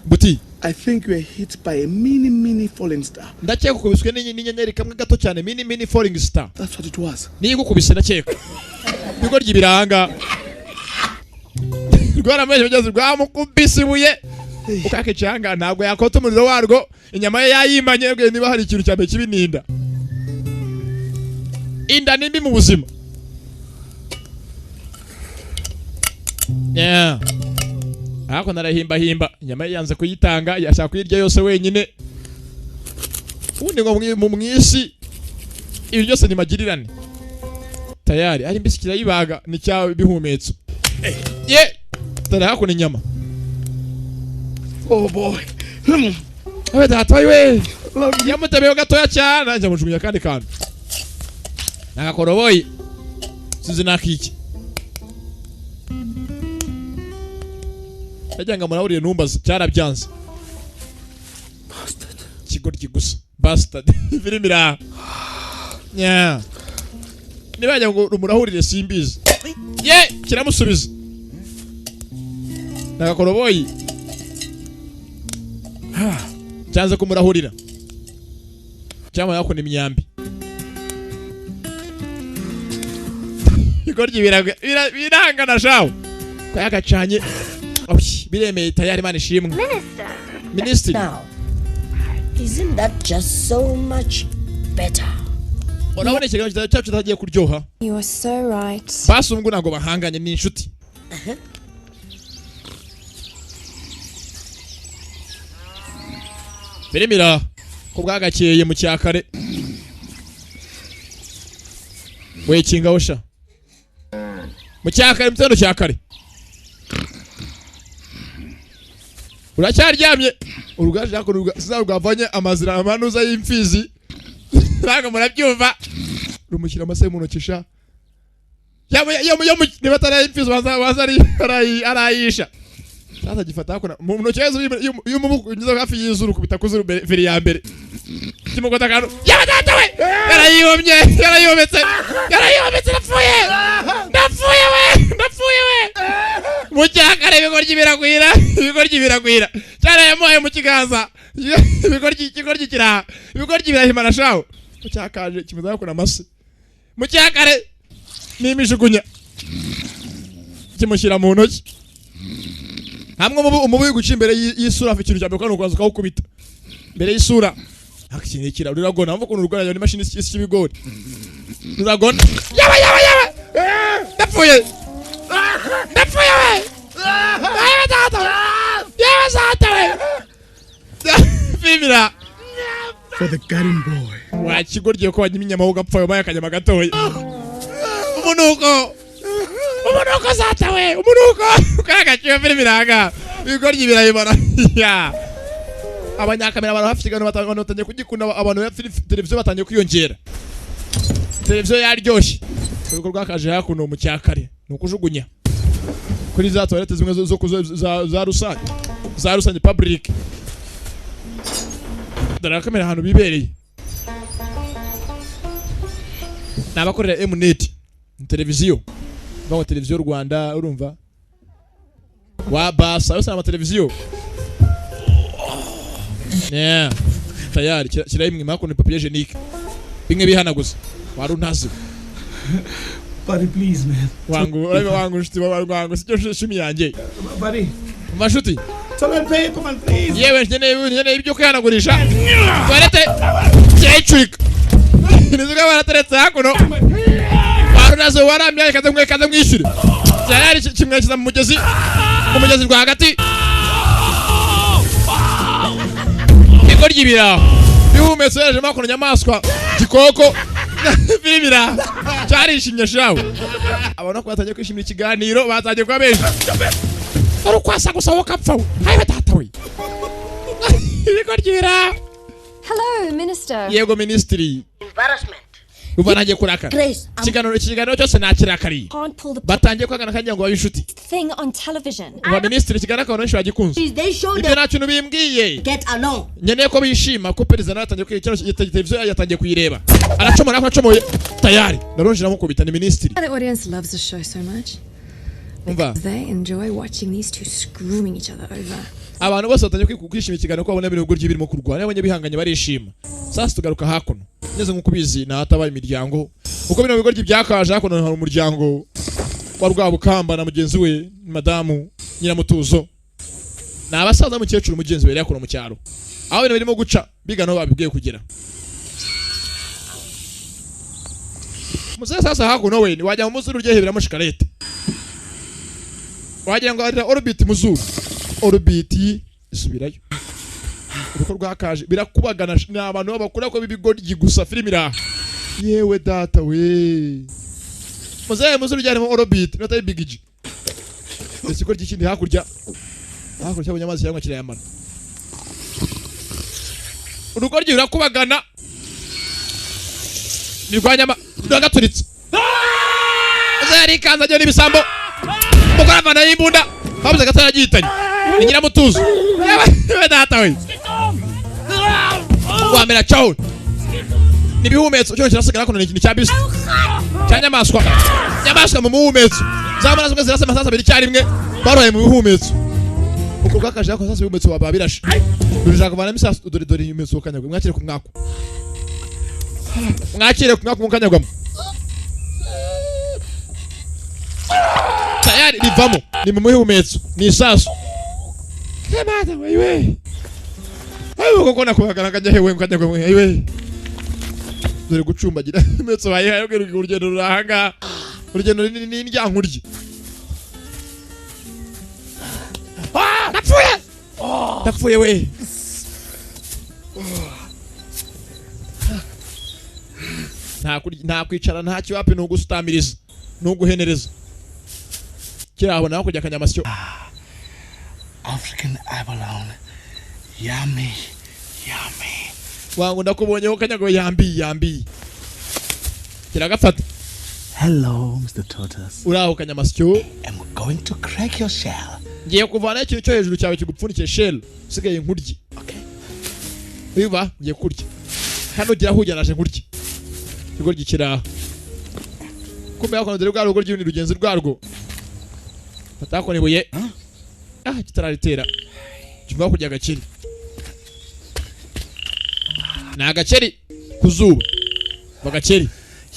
Buti. I think you were hit by a mini falling star. Ndakeka kubiswe n'inyenyeri kamwe gato cyane mini falling star. That's what it was. Niyo gukubise ndakeka. Bigo ryibiranga. Rwara meje byazi rwamukubise ibuye. Ukake cyanga ntabwo yakota umuriro warwo inyama ye yayimanye bwe niba hari ikintu cyambe kibininda. Inda nimbi mu buzima. Yeah. Ako narahimba inyama yanze kuyitanga yashaka kuyirya yose wenyine. Undi ngo mu mwisi ibi byose ni magirirane. Tayari ari mbisi kirayibaga ni cyawe bihumetso. Ye tara hako ni nyama. Oh boy. Awe data we. Yamutabeyo gatoya cyane nje mujumiya kandi kandi. Nakakoroboyi. Sinzi nakiki. Ajyanga muraburiye numbaza cyarabyanze. Bastard. Kigoryi gusa. Bastard. Filimira. Yeah. Nibajya ngo rumurahurire simbizi. Ye kiramusubiza. Nakakoroboyi. Cyanze kumurahurira. Cyama yako ni myambi. Kigoryi biranga na shawo. Kayagacanye. Biremeye tayari mani shimwe. Minister. Now, isn't that just so much better? Urabona ikiganiro cyacu kitagiye kuryoha. You are so right. Basi ubwo ntago bahanganye n'inshuti. Biremira ko bwagakeye mu cyakare. We kinga osha. Mu cyakare mutendo cyakare. uracyaryamye urugaje yako rwavanye amazira amanuza y'imfizi ntago murabyumva rumushyira amase mu nokisha niba atari imfizi arayisha sasa gifata hakuna mu ntokezo y'umubuku ngize hafi y'izuru kubita kuzuru veri ya mbere kimugota kanu yabadatawe yarayometse napfuye we mucyakare ibigoryi biragwira cyane yamuhaye mu kiganza ibigoryi kiraha ibigoryi birahimana shaho mucyakaje kimeze hakuna amase mucyakare nimijugunya kimushyira mu ntoki hamwe umubu guca imbere y'isura afite ikintu cyambere kandi ukaza ukawukubita imbere y'isura akinikira ruragona mvuko urugora yo n'imashini y'ibigori ruragona yaba ndapfuye we yaba zata we fimira for the garden boy wakigorgiye ko wanyiminya maho gapfa baye akanyama gatoya umunuko zata we kaga cyo fimiraga bigoryi birayibara ya abanyakamera abantu bafite igano batangiye kugikunda abantu ya televiziyo batangiye kwiyongera televiziyo yaryoshye uruko rwakaje hakuno mu cyakare nukujugunya kuri za toilette zimwe za rusange public dara kamera hano bibereye nabakorera Mnet televiziyo bawo televiziyo Rwanda urumva wa basa yose ama televiziyo tayari kira imwe makone papier hygienique bimwe bihanaguza wari untazi Buddy, please, man. wangu nshiti wangu sicyo shimi yanjye Buddy. Mashuti. Toilet paper, man, please. Yewe njene ibyo kwihanagurisha. Toilette. Cyecurika. Nizuga barateretse hakuno. Barunazo waramye kaza mwishyure. Cyari kimwe kiza mu mugezi rwa hagati. Igoryi bira. Bihumetse yaje makono nyamaswa. Gikoko. Bibira. Cyari ishimye shawe. Abona ko batangiye kwishimira ikiganiro batangiye kwa benshi. Urukwasa gusohoka apfawe. Haye datawe. Igoryi bira. Hello, Minister. Yego Ministry. Embarrassment. Uvananye kuraka. Ikiganiro cyose nakirakari. Batangiye kwagana kangira ngo babishuti. Thing on television. Uva Ministry kiganiro ko nshobora gikunze. Ibyo nacyo nubimbwiye. Get along. Nyeneye ko bishima ko perezida natangiye kwikira televiziyo yatangiye kuyireba. Aracomoye tayari. Naronjira mu kubita ni Ministry. The audience loves the show so much. They enjoy watching these two screwing each other over. Abantu bose batangiye kwishima ikiganiro ko babona ibintu guryo birimo kurwana abanye bihanganye barishima. Sasa tugaruka hakuno. Neze nkukubizi na hatabaye imiryango. Uko bino bigoryi byakaje hakuno hari umuryango wa Rwabukamba na mugenzi we Madamu Nyiramutuzo. Na abasaza mukecuru mugenzi we yakuno mu cyaro. Aho bino birimo guca bigano babibwiye kugera. Muze sasa hakuno we ni wajya mu muzuru ryehebera mu shikarete. Wagira ngo ari orbit muzuru. Orbit isubirayo. Uruko rwakaje birakubagana n'abantu babakura ko bibigoryi gusa filmira. Yewe data we. Muze muzuru ryarimo orbit no tayi bigiji. Ese ko gikindi hakurya. Hakurya cy'abanyamazi cyangwa kirayamana. Urugoryi rurakubagana. Nirwanyama ndagaturitse. Zari kanza ryo nibisambo. Mugravana y'imbunda. Babuze gatara gitanye. Ni Nyiramutuzo. Yewe data we. Wamera chawo. Nibihumetso cyo kirasigara kono n'ikintu cya bisi. Cyanyamaswa. Nyamaswa mu muhumetso. Zamana zimwe zirasa masasa biri cyarimwe. Baroye mu bihumetso. Uko bwakaje ko sasa bihumetso babirashe. Durishaka kuvana misasa dore ihumetso kanyagwe. Mwakire ku mwako. Mwakire ku mwako mukanyagwamo. Tayari livamo ni muhumetso ni isasu. Kebata wewe. Ayo kokona kuhagaraganya hewe nkanyagwe wewe. Dore gucumbagira imetso bayihaye urugendo rurahanga. Urugendo ni indyankurye. Napfuye. Napfuye we. Nta kwicara nta kiwape no gusutamiriza no guhenereza. Kirabona kujya kanyamasyo. African abalone. Yummy, yummy. Wangu ndakubonyeho kanyago yambi. Kiragafata. Hello, Mr. Tortoise. Uraho kanyamasyo. And we're going to crack your shell. Ngiye kuvana ikintu cyo hejuru cyawe kigupfunike shell. Sigaye nkurye. Okay. Biba ngiye kurya. Hano gira hujya naje nkurye. Kigoryi kiraho. Kumbe yako ndere bwa rugo ry'ibindi rugenzi rwarwo. Patako nibuye. Kitararitera. Kivuga kujya gakiri. Na gakeri kuzuba. Bagakeri.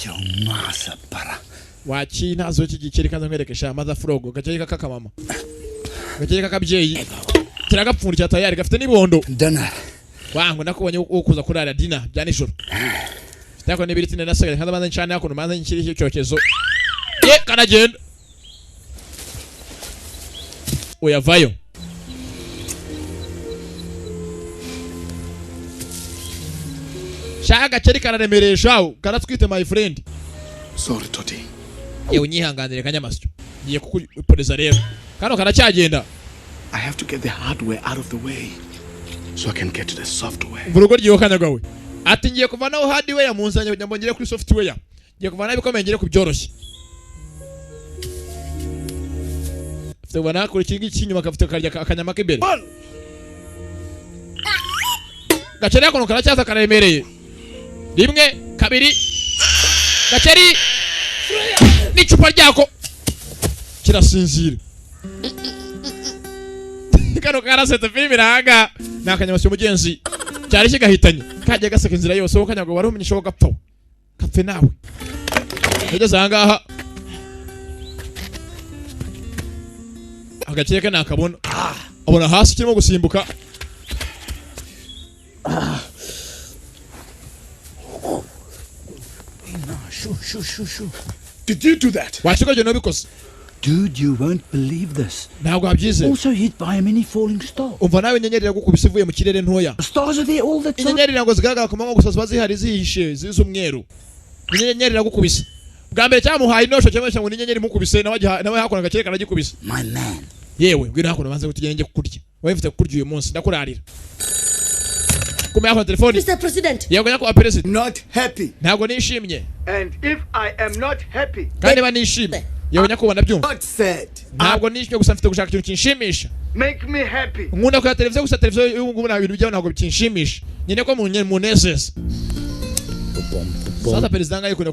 Yo masa para. Wachi nazo iki gikeri kanza nkwerekesha mother frog. Gakeri kakaka mama. Gakeri kakabyeyi. Kiragapfundira cyatayari gafite nibondo. Dinner. Wangu nakubonye ukuza kurara dinner bya nijoro. Tako nibiriti nena sagale kandi manza ncane yako manza nkiri cyokezo. Kanagenda. Uyavayo. Shaka cheri kanaremeresha karatwite my friend. Sorry Toti. Yewe nyihanganire kanyamasyo. Ngiye kukuporeza rero. Kano karacyagenda. I have to get the hardware out of the way so I can get to the software. Vurugo ryiyo kanyagawe. Ati ngiye kuvanaho hardware munzanye kugira ngo ngire kuri software. Ngiye kuvana ibikomeye ngire kubyoroshye. Tubona kuri kingi kinyuma kafite karya akanyama k'imbere. Gaceri yako karacyaza karemereye. Rimwe, kabiri. Gaceri n'icupa ryako kirasinzira. Kano karasete film iranga nakanyamasyo mugenzi cyari kigahitanye kaje gaseka inzira yose wo kanyago wari umenyesha gapfa kapfe nawe ngeze ahangaha agakeka nakabona abona hasi kirimo gusimbuka Shoo. Did you do that? Wachikoje no bikoze? Dude, you won't believe this. Ntabwo abyize. Also hit by a mini falling star. Umva nawe inyenyeri yagukubise ivuye mu kirere ntoya. Stars are there all the time. Inyenyeri ntabwo zigaragara ku manywa gusa ziba zihari zihishe z'umweru. Inyenyeri yagukubise. Bwa mbere cyamuhaye inosho cyangwa cyangwa inyenyeri mukubise nawe hakona gakere karagikubise. My man. Yewe ngwino hakona banze kutugende kukurya. Wayifite kukurya uyu munsi ndakurarira. Kumbe hakona telefone. Mr. President. Yego nyako president. Not happy. Ntabwo nishimye. And if I am not happy. Kandi ba nishimye. Yewe nyako nabyumva. Not sad. Ntabwo nishimye gusa mfite gushaka ikintu kinshimisha. Make me happy. Nkunda ko televiziyo gusa televiziyo y'ubungubu nta bintu byaho ntabwo bikinshimisha. Nyine ko munezeza. Sasa perezida ngaye ko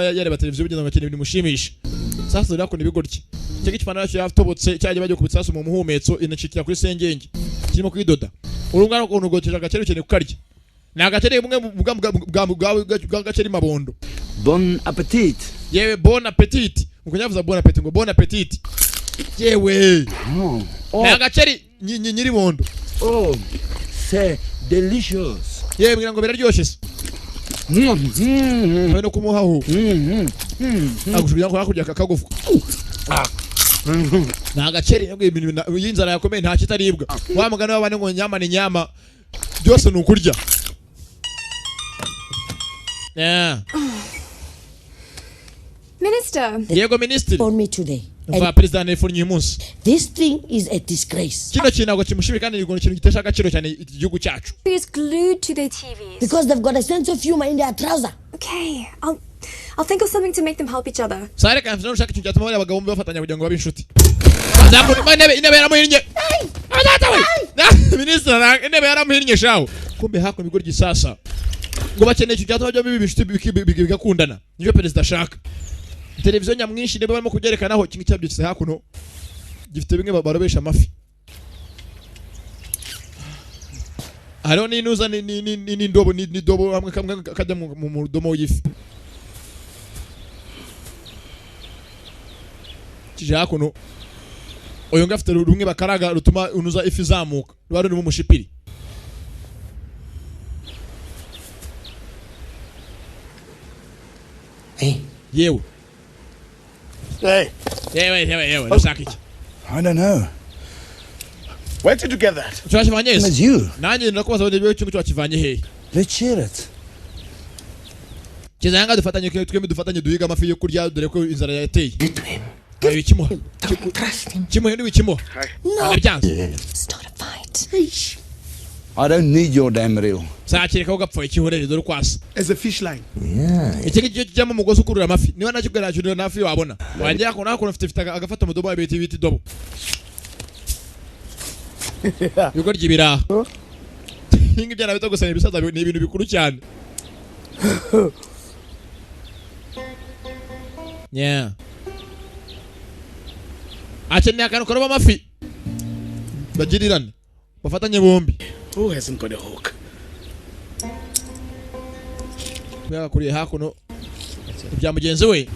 yareba televiziyo bigenda ngo ibintu mushimisha. Sasa rero akunda ibigoryi. Cyo gipana cyo yatobotse cyaje bajye kubitsa mu muhumetso inacikira kuri sengenge. Kirimo kwidoda. Urungano ko unugoteje agakere cyane kukarya. Na agakere bumwe bwa gakere mabondo. Bon appetit. Yewe bon appetit. Ukunyavuza bon appetit ngo bon appetit. Yewe. Na agakere nyiri bondo. Oh, c'est delicious. Yewe ngira ngo biraryoshye. No kumuhaho. Agushugira ngo hakurya kakagufu. Na agakere ibintu y'inzara yakomeye nta kitaribwa. Wa mugana w'abane ngo nyama ni nyama. Byose nukurya. Yeah. Minister. Yego minister. For me today. Va president nefonye umunsi. This thing is a disgrace. Kino kintu ntabwo kimushimira kandi ngo ikintu gitesha agaciro cyane igihugu cyacu. Is glued to their TVs. Because they've got a sense of humor in their trouser. Okay, I'll think of something to make them help each other. Sare kan fino ushaka ikintu cyatuma bari abagabo bafatanya kugira ngo babe inshuti. Bazakuri mane intebe yaramuhinnye. Adata we. Minister intebe yaramuhinnye shawo. Kumbe hako bigoryi sasa. Ngo bakeneye ikintu cyatuma byo bibishuti bigakundana. Niyo president ashaka. Televiziyo nyamwinshi niba barimo kubyerekanaho kimwe cyabyutse hakuno gifite bimwe barobesha amafi. Hariho n'inuza n'indobo hamwe kamwe kajya mu domo y'ifi. Kije hakuno uyu ngafite rumwe bakaraga rutuma unuza ifi zamuka rwari mu mushipiri. Yewe. Hey. Yewe. Nashaka iki? I don't know. Where did you get that? Twashivanye ese. It's you. Nanjye ndakubaza wende cyo twakivanye he. Let's share it. Kizanga dufatanye twembi dufatanye duhiga amafi yo kurya dore ko inzara yateye. Ayo kimo. Kimo ndi wikimo. Arabyanze. Start a fight. I don't need your damn reel. Sakireka ugapfa ikihorere dore kwasa. As a fish line. Yeah. Iki gihe kijyamo umugozi ukurura amafi. Niba nakigaraje nafi wabona. Wanjye ko nako ufite agafata mu dobo biti dobo. Yuko ryibira. Ingi byana bito gusanya ibisaza ni ibintu bikuru cyane. Yeah. Akeneye akantu karoba amafi. Bagirirane. Bafatanye bombi. Who hasn't got a hook? Kuya kuriye hakuno. Bya mugenzi we.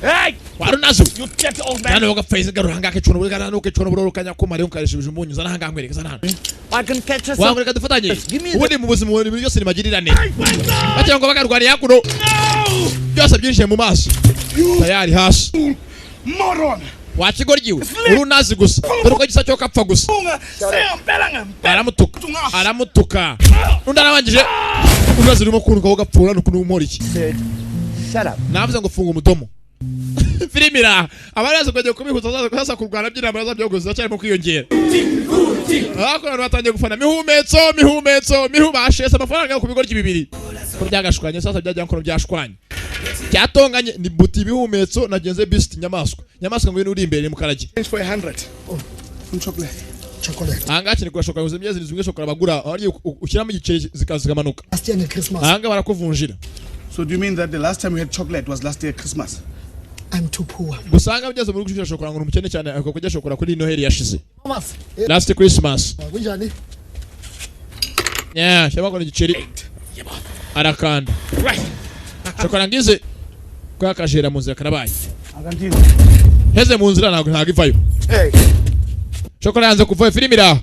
Hey! Warunazo. You get old man. Nano bagafaiza garuhanga kecuno buri kana nuke cuno buri kanya ko mari unkarishije umunyu zana hanga ngwereka zana. I can catch us. Wangu reka dufatanye. Ubundi mu buzima buri byose ni magirirane. Bati ngo bagarwani yakuno. Byose byinshi mu maso. Tayari hasi. Moron! Wakigoryiwe. Urunazi gusa. Dore ko gisa cyo kapfa gusa. Aramutuka. Unda nabangije. Urunazi rurimo kunuka ko gapfura no kunumora iki. Shut up. Navuze ngo funga umudomo. Filimira. Abaraza kujya kubihuza sasa kurwana by'intambara za byogoza cyane mu kwiyongera. Akora batangiye gufana mihumetso mihubashese amafaranga yo kubigoryi bibiri. Ko byagashwanye sasa byajya nkono byashwanye. Cyatonganye ni buti ibihumetso nagenze beast nyamaswa ngo uri imbere mu karage. For 100. Chocolate. Anga cyane kurashoka ngo zimye zimwe shokora bagura ari ushyiramo igiceri zikazigamanuka. Last year Christmas. Anga barakuvunjira. So do you mean that the last time we had chocolate was last year Christmas? I'm too poor. Gusanga byose muri gushira shokora ngo umukene cyane ako kujya shokora kuri Noheli yashize. Last Christmas. Kunjani? Yeah, shaba ko igiceri. Arakanda. Right. Shokora ngize kwa kajera mu nzira karabaye. Agantizo. Heze mu nzira ntago ivayo. Hey. Shokora yanze kuva filimira.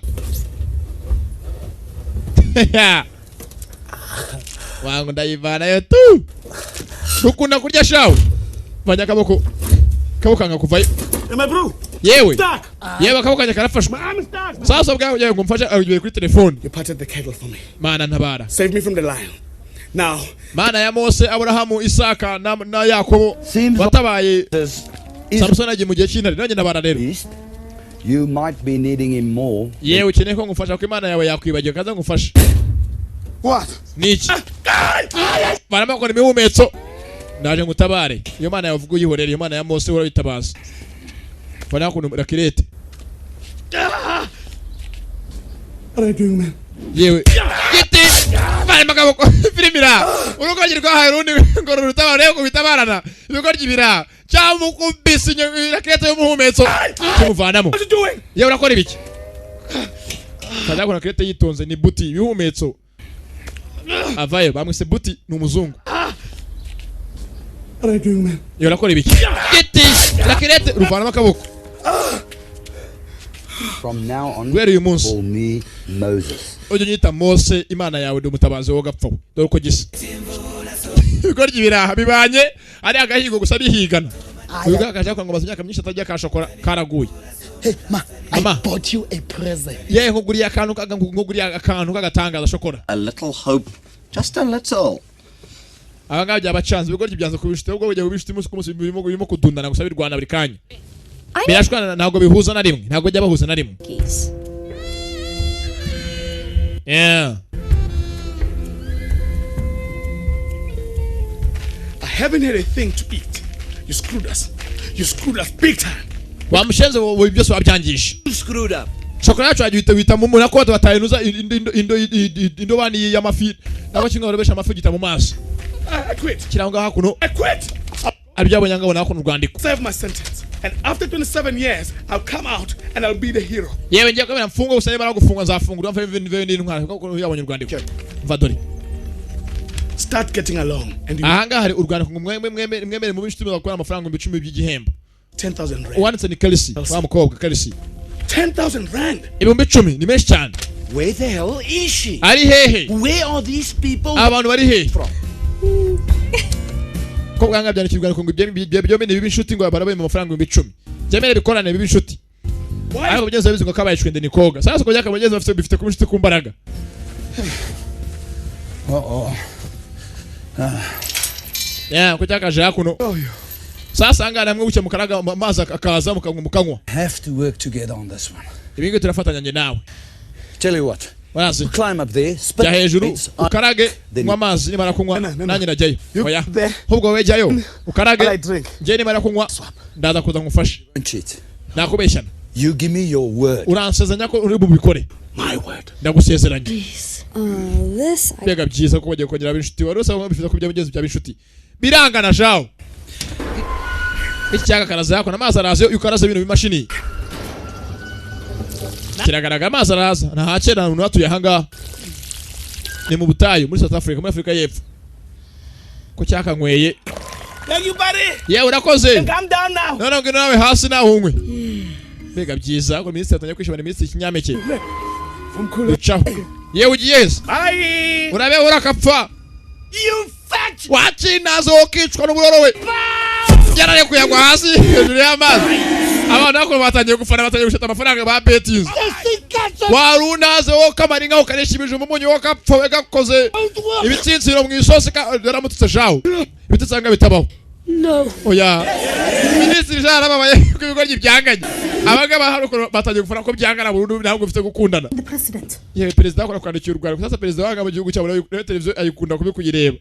Wangu ndayivana yo tu. Rukunda kurya shawe. Vanya kaboko. Kaboko anga kuvayo. My bro. Yewe. Yewe kaboko anya karafashwe. Sasa bwawe yawe ngumfasha agiye kuri telefone. You parted the cattle for me. Mana ntabara. Save me from the lion. Now. Mana ya Mose, Abrahamu, Isaka na Yakobo. Batabaye. Samson agiye mu gihe cy'intare nanjye nabara rero. You might be needing him more. Yewe ukeneye ko ngufasha ko Imana yawe yakwibagiwe kaza ngufasha. What? Niki? Barama ko imihumetso. Ndaje ngutabare. Iyo Mana yavuga uyihorera, iyo Mana ya Mose urabitabaza. Fana ko rakirete. What are you doing, man? Yewe. Giti. Bari magabo filimira. Uruko girwa harundi ngoro rutabare ko bitabarana. Ibiko ryibira. Chamu kumbisi rakirete yo muhumetso. Tumuvanamo. What are you doing? Yewe urakora ibiki? Fana ko rakirete yitonze ni buti ibihumetso. Avayo bamwise buti ni umuzungu. What are you doing, man? Yewe urakora ibiki? Giti. Rakirete ruvanamo akaboko. From now on, Where you munsi? call me Moses. Ojo nyita Mose Imana yawe ndi umutabazi wo gapfa. Dore uko gisa. Ibigoryi ibiraha bibanye ari agahigo gusa bihigana. Uyu gakaje kwanga amaze imyaka myinshi atajya kashokora karaguye. Hey, I Mama. bought you a present. Ye nkuguriye akantu kagatangaza shokora. A little hope, just a little. Abanga byabacanze ibigoryi byanze kubishite ubwo bujya kubishite umunsi kumunsi birimo kudundana gusa birwana buri kanya. Birashwana ntago bihuza na rimwe, ntago jya bahuza na rimwe. Yeah. I haven't had a thing to eat. You screwed us. You screwed us big time. Wa mushenze wo byose wabyangisha. You screwed up. Shokora yacu agihita wita mu muna ko batayenuza indo bani y'amafi. Nabo kimwe barabesha amafi gita mu maso. I quit. Kiranga hakuno. I quit. Abyabonye ngabona hakuno rwandiko. Serve my sentence. And after 27 years, I'll come out and I'll be the hero. Yewe ngiye kwemera mfungo gusa niba gufungwa nzafungura mfa ibintu ntwara kuko yabonye urwandiko. Mva dore. Start getting along and you Ahanga hari urwandiko ngo mwemere mu bishitimo bakora amafaranga 10,000 by'igihembo. 10,000 rand. Uwanditse ni Kelsey, wa mukobwa Kelsey. 10,000 rand. Ibihumbi 10 ni menshi cyane. Where the hell is she? Ari hehe? Where are these people? Abantu bari hehe? Ko bwanga byandikirwa ngo ibyo ni bibi inshuti ngo barabaye mu mafaranga 10,000. Byemere bikorane bibi inshuti. Ariko bugeze bizi ngo kabayishwe ndi nikoga. Sasa ko byaka bugeze bifite ku inshuti kumbaraga. Yeah, ko cyakaje hakuno. sasa ngana mwe buke mukaraga amazi akaza mukanywa Have to work together on this one. ibingo turafatanya nje nawe. Tell you what. Climb up there, spit ya hejuru ukarage mwa amazi nimara kunywa nanjye najyayo. Oya ahubwo we jyayo ukarage nje nimara kunywa ndaza kuza ngufashe. Nakubeshyana. You give me your word. Uransezanya ko uri bubikore. My word. Ndagusezeranye. This Bega byiza ko bagiye kongera ab'inshuti wari usaba bifuza kubya mugezi bya b'inshuti. Birangana shaho. Icyaka karaza yako namazi araze ukaraza ibintu bimashini. Kiragaraga amazi araza nta hakera umuntu watuye hanga. Ni mu butayu muri South Africa muri Afrika y'Epfo. Ko cyaka nkweye. Thank you, buddy. Yeah, urakoze. Calm down now. None ngo nawe hasi naho unywe. Bega byiza ko minisitiri atanya kwishimana minisitiri kinyameke. Ucaho. Yewe ugiyeze. Bye. Urabe urakapfa. You fat. Wachi nazo okicwa n'uburoro we. Yarare kuyagwa hasi hejuru y'amazi. Abantu bako batangiye gufana batangiye gushata amafaranga ba betting. Warunaze wo kamaringa ukareshimije umunyu wo kapfa we gakoze. Ibitsinziro mu isosi yaramutse shaho. Ibitsanga bitabaho. No. Oya. Minisitiri jara babaye ku bigoryi byanganye. Abaga baharuko batangiye gufana ko byangana burundu ntabwo bifite gukundana. The president. Yewe perezida akora kwandikira u Rwanda. Sasa perezida wanga mu gihugu cyabo na televiziyo ayikunda kubikuyireba.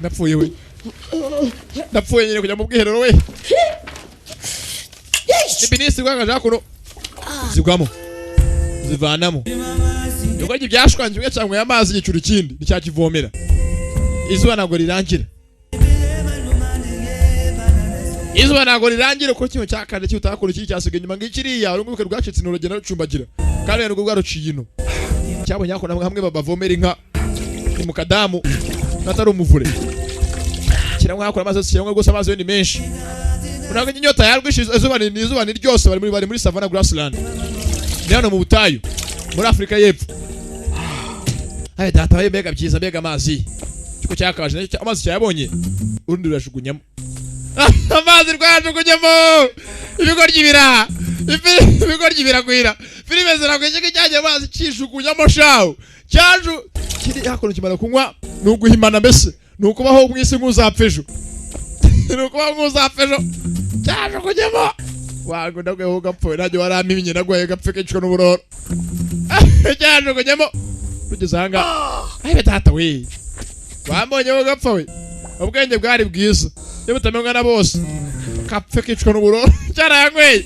Napfuye we. Napfuye nyine kujya mu bwiherero we. Minisitiri wanga jakuno. Zigwamo. Zivanamo. Yogoryi byashwanje cyangwa y'amazi y'icuru kindi nicyakivomera. Izuba ntabwo rirangira. Izuba ntabwo rirangira ko kimwe cyakande cyutakora iki cyasigaye nyuma ngikiriya urumbuke rwacitse n'urugendo rucumbagira. Kandi n'ubwo rwaruciye ino. Cyabonye ako namwe hamwe babavomera inka mu kadamu natari umuvure. Kiramwe akora amazi cyangwa gose amazi yo ni menshi. Unaga inyota yarwishize izuba ni ryose bari muri Savannah Grassland. Ni hano mu butayu muri Afrika y'Epfo. Aye data baye mega byiza mega amazi. Ko cyakaje amazi cyabonye urundi rurashugunyamo. Amazi rwajugunyamo ibigoryi biragwira filime ziragwije cyajya amazi cishugunyamo shawo cyaju kiri hakono kimara kunywa nuguhimana mbese nukubaho mwisi nkuzapfejo nukubaho nkuzapfejo cyajugunyamo wago ndagwe ho gapfoye najye waramiminye nagwe gapfeke cyo n'uburoro cyajugunyamo kugeza hanga ayi data we wambonye ho gapfoye ubwenge bwari bwiza yewe tamenga na bose kapfe kicwa n'uburoro cyarayanyweye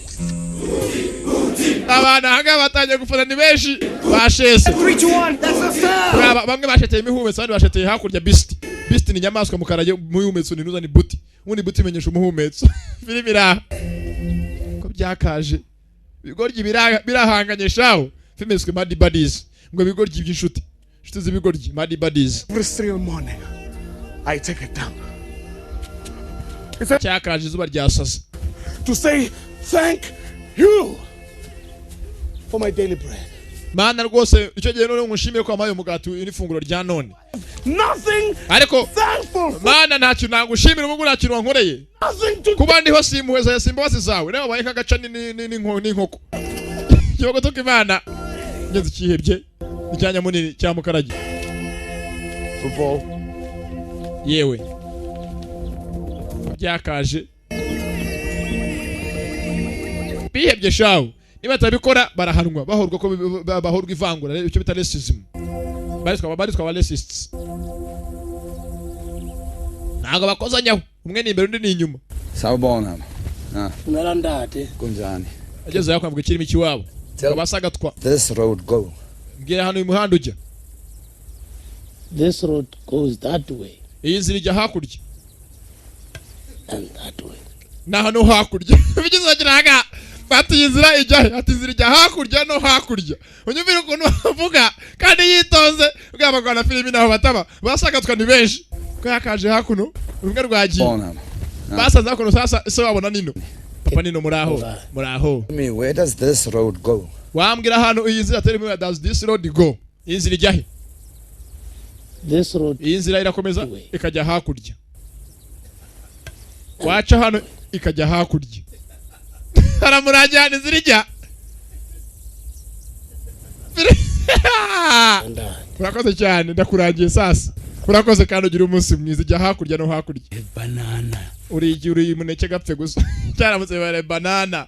abana hanga batangiye gufana ni benshi bashese 3 to 1 that's a start. Bamwe basheteye imihumetso abandi basheteye hakurya beast ni nyamaswa mu karaje muhumetso ni nuza ni buti ubundi buti menyesha umuhumetso filime ko byakaje bigoryi birahanganye shaho filime swe Mad Buddies ngo bigoryi by'inshuti inshuti z'ibigoryi Mad Buddies. Every single morning I take it down. Cyakaje izuba ryasasa To say thank you for my daily bread. Mana rwose icyo gihe none ngushimire ko amaye umugati n'ifunguro rya none. Nothing. Ariko thankful. Mana ntacyo nagushimira ubu nacyo wankoreye. Kuba ndiho simuheza ya simbabazi zawe nawe baye kagaca n'inkoko. Kibogo toka Imana. Ngeze kihebye icyanya munini cya mukarage. Football. Yewe. Byakaje. Bihebye shawo. Niba tabikora barahanwa bahorwa ko bahorwa ivangura icyo bita racism. Baritwa ba racists. Nago bakozanyaho umwe ni imbere undi ni inyuma. Sawubona. Unarandate. Kunjani. Ageze yakwambwe kirimo ikiwabo. Basagatwa. This road go. Ngira hano umuhanda ujya. This road goes that way. Iyi nzira ijya hakurya. And that way. Na hano hakurya. Bigize agira haga. Bati inzira ijya ati inzira ijya hakurya no hakurya. Unyumvira ukuntu bavuga kandi yitonze bwabagwana filimi naho bataba basagatwa ni benshi. Ko yakaje hakuno rumwe rwagiye. Basaza hakuno sasa se wabona nino. Papa nino muraho. Me, where does this road go? Wambwira hano iyi nzira tell me where does this road go? Inzira ijya he? This road. Iyi nzira irakomeza ikajya hakurya. Wacha hano ikajya hakurya. Haramurajyana inzira ijya. Urakoze cyane ndakuragiye sasa. urakoze kandi ugira umunsi mwiza ijya hakurya no hakurya banana uri muneke gapfe gusa cyaramutse bare banana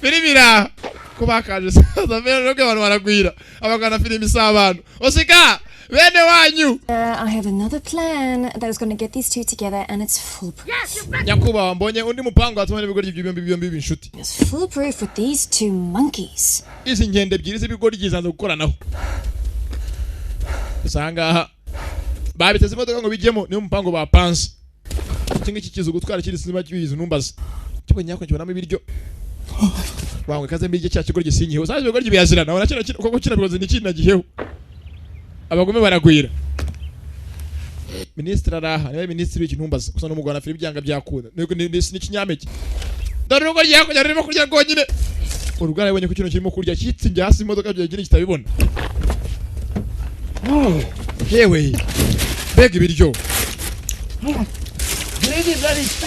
filimira kubakaje saza vero no abantu baragwira abagana filimi s'abantu osika bene wanyu I have another plan that is going to get these two together and it's foolproof. Nyakuba mbonye undi mupango atumane ibigori byombi b'inshuti. It's foolproof with these two monkeys. Izi ngende ebyiri z'ibigori gizanze gukoranaho. Usanga babiteze imodoka ngo bijyemo niyo mupango bapanze. Iki kizu gutwara kiri sinima cy'ibizu numbaza. Cyo nyako cyonamo ibiryo. Wangwe kaze mbije cya kigori gisinyiho. Saje ibigori byazira nawe nakino koko kinabiroze n'ikindi giheho. Abagome baragwira. Ministre araha, niwe ministre w'ikintumbaza kusa n'umugwana Philip byanga byakunda. Nuko n'ikinyameke. Dore urugo ryako yarimo kurya gonyine. Urugara yabonye ku kino kirimo kurya kitsinge hasi imodoka byagira kitabibona. Yewe. Bega ibiryo.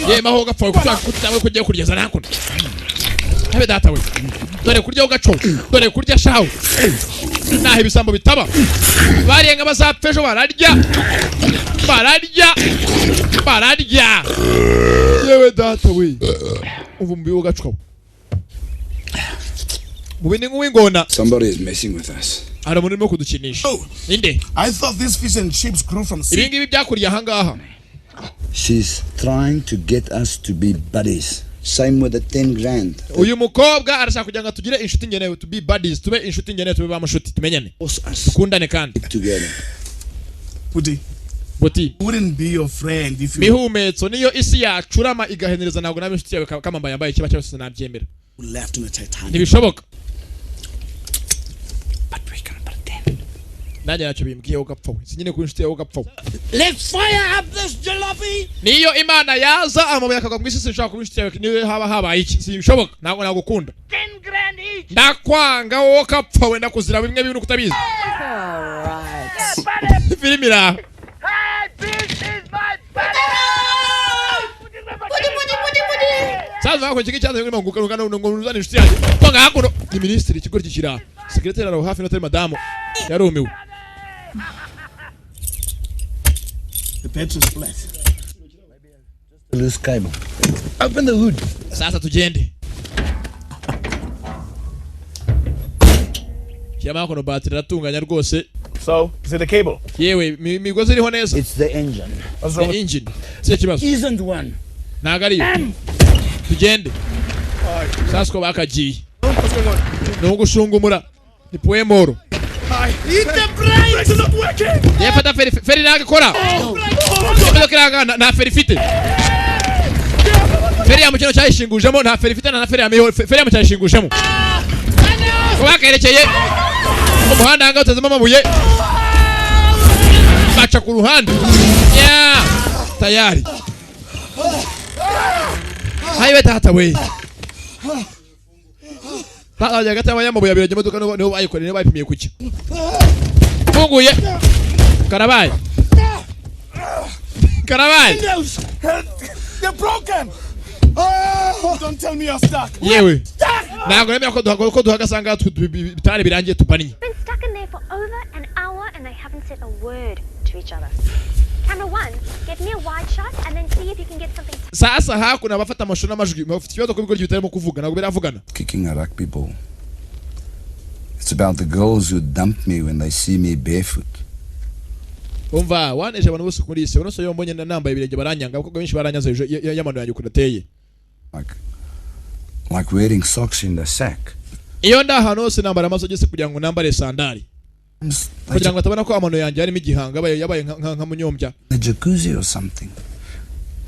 Ye maho gapfa kutangwe kujya kurya zana hakuna. Habe data we. Dore kurya ugaco. Dore kurya shawo. Naho ibisambo bitaba. Barenga bazapfejo bararya. Yewe data we. Uvumbi ugaco. Mubini ngwingona. Somebody is messing with us. Ara murimo kudukinisha. Inde. I thought these fish and chips grew from sea. Ibingibi byakurya hangaha. She's trying to get us to be buddies. Same with the 10 grand. Uyu mukobwa arashaka kugira ngo tugire inshuti ngenewe to be buddies, tube inshuti ngenewe tube bamushuti tumenyane. Tukundane kandi. Together. Buti. Wouldn't be your friend if you Mihumetso niyo isi yacurama igahenereza ntabwo nabe inshuti yawe kama mbaye kiba cyose nabyemera. left on the Titanic. Ntibishoboka. But we can pretend. Nanjye nacyo bimbwiye ugapfa. Sinyine ku inshuti yawe ugapfa. Let's fire up this jalopy. Niyo Imana yaza amabuye akagwa mu isi sinshaka ku inshuti yawe niyo haba iki. Sibishoboka. Ntabwo nagukunda. 10 grand each. Ndakwanga wowe kapfa wenda kuzira bimwe bintu kutabizi. Alright. Filmira. This is my buddy. Saza wako chiki cyaza ngoma ngukana ngo nuzane inshuti yanjye. Kwanga hakuno ni ministry ikigo gikira. Secretary araho hafi n'atari madamo. Yarumiwe. The petrol's flat. Loose cable. Open the hood. Sasa tugende. Kiyama kono battery ratunganya rwose. So, is it the cable? Yewe migozi iriho neza. It's the engine. What's wrong The with engine. Sije kibazo. Isn't one. Nagariyo. Tugende. Sasa ko bakagiye. What's going on? No gushungumura. Ni poemoro. Eat the brains. It's not working. Yafata feri nagakora. Ibyo kiranga na feri fite. Feri ya mukino cyayishingujemo nta feri fite na feri ya meho feri ya mucyayishingujemo. Kubakerekeye. Umuhanda hanga utazama amabuye. Baca ku ruhande. Yeah. Tayari. Hayiwe tata we. Tata gata amabuye abiri imodoka no bayikoreye bayipimiye kuki. Funguye. Karabaye. Karabaye. They're broken. Oh, don't tell me you're stuck. Yewe. Ntabwo nemera ko duhagasanga bitari birangiye tupaniye. Been stuck in there for over an hour and they haven't said a word to each other. Camera 1, get me a wide shot and then see if you can get something. Sasa hakuna abafata amashusho n'amajwi bafite ikibazo ko bigori bitarimo kuvuga ntabwo biravugana. Kicking a rugby ball. It's about the girls who dump me when they see me barefoot. Umva waneje abantu bose kuri isi unoso yombonye nambaye ibirenge baranyanga kuko benshi baranyaze yamano yanjye kudateye. Like wearing socks in the sack. Iyo ndahantu hose nambara amasogisi kugira ngo nambare sandali. Kugira ngo atabona ko amano yanjye arimo igihanga yabaye nka munyombya. A jacuzzi or something.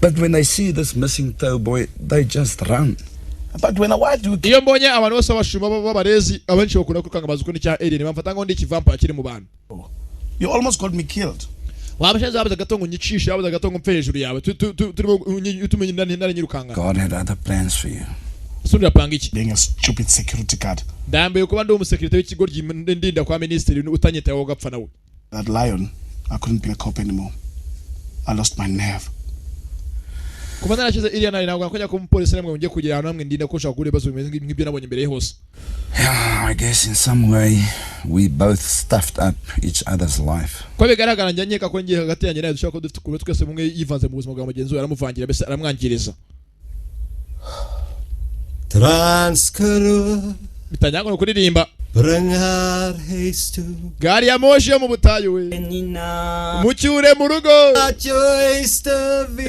But when they see this missing toe boy, they just run. But when why do iyo mbonye abantu bose bashuma babarezi abenshi bakunda kwikanga bazuko ni cya alien bamfata ngo ndi kivampire kiri mu bantu. You almost got me killed. Wabashaza abaza gatongo nyicisha abaza gatongo mfe hejuru yawe turimo utumenye ndani nyirukanga. God had other plans for you. Sundra panga iki? Being a stupid security guard. Ndambe kuba ndi umusekretary w'ikigo ndinda kwa ministry utanyete wo gapfa nawe. That lion, I couldn't be a cop anymore. I lost my nerve. kuva narashize iriya nari ntabwo nakojya ko umupolisi namwe ngiye kugera ahantu hamwe ndinde ko ushaka kugura ibibazo bimeze nk'ibyo nabonye imbere hose. I guess in some way we both stuffed up each other's life. Ko bigaragara njye nkeka ko ngiye hagati yanjye nawe dushaka ko dufite kure twese mumwe yivanze mu buzima bwa mugenzi we aramuvangira mbese aramwangiriza. Transkarur bitanyanga no kuririmba Bringar haste gari ya moshi yo mu butayu we mucyure mu rugo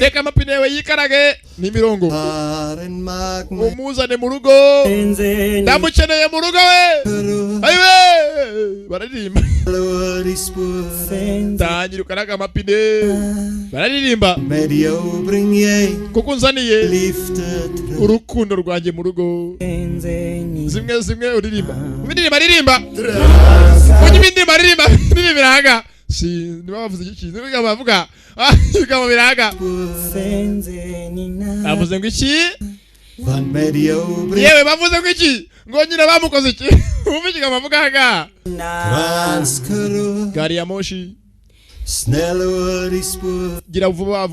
reka amapine we yikarage n'imirongo umuzane mu rugo ndamukeneye mu rugo we ayiwe bararirimba tangira ukaraga amapine bararirimba kuko unzaniye urukundo rwanjye mu rugo zimwe uririmba ririmba kujya baririmba biranga si niba bavuze iki kintu bavuga bigamo biranga bavuze ngo iki yewe bavuze ngo iki ngo nyine bamukoze iki umva iki bavuga hanga gari ya moshi gira vuba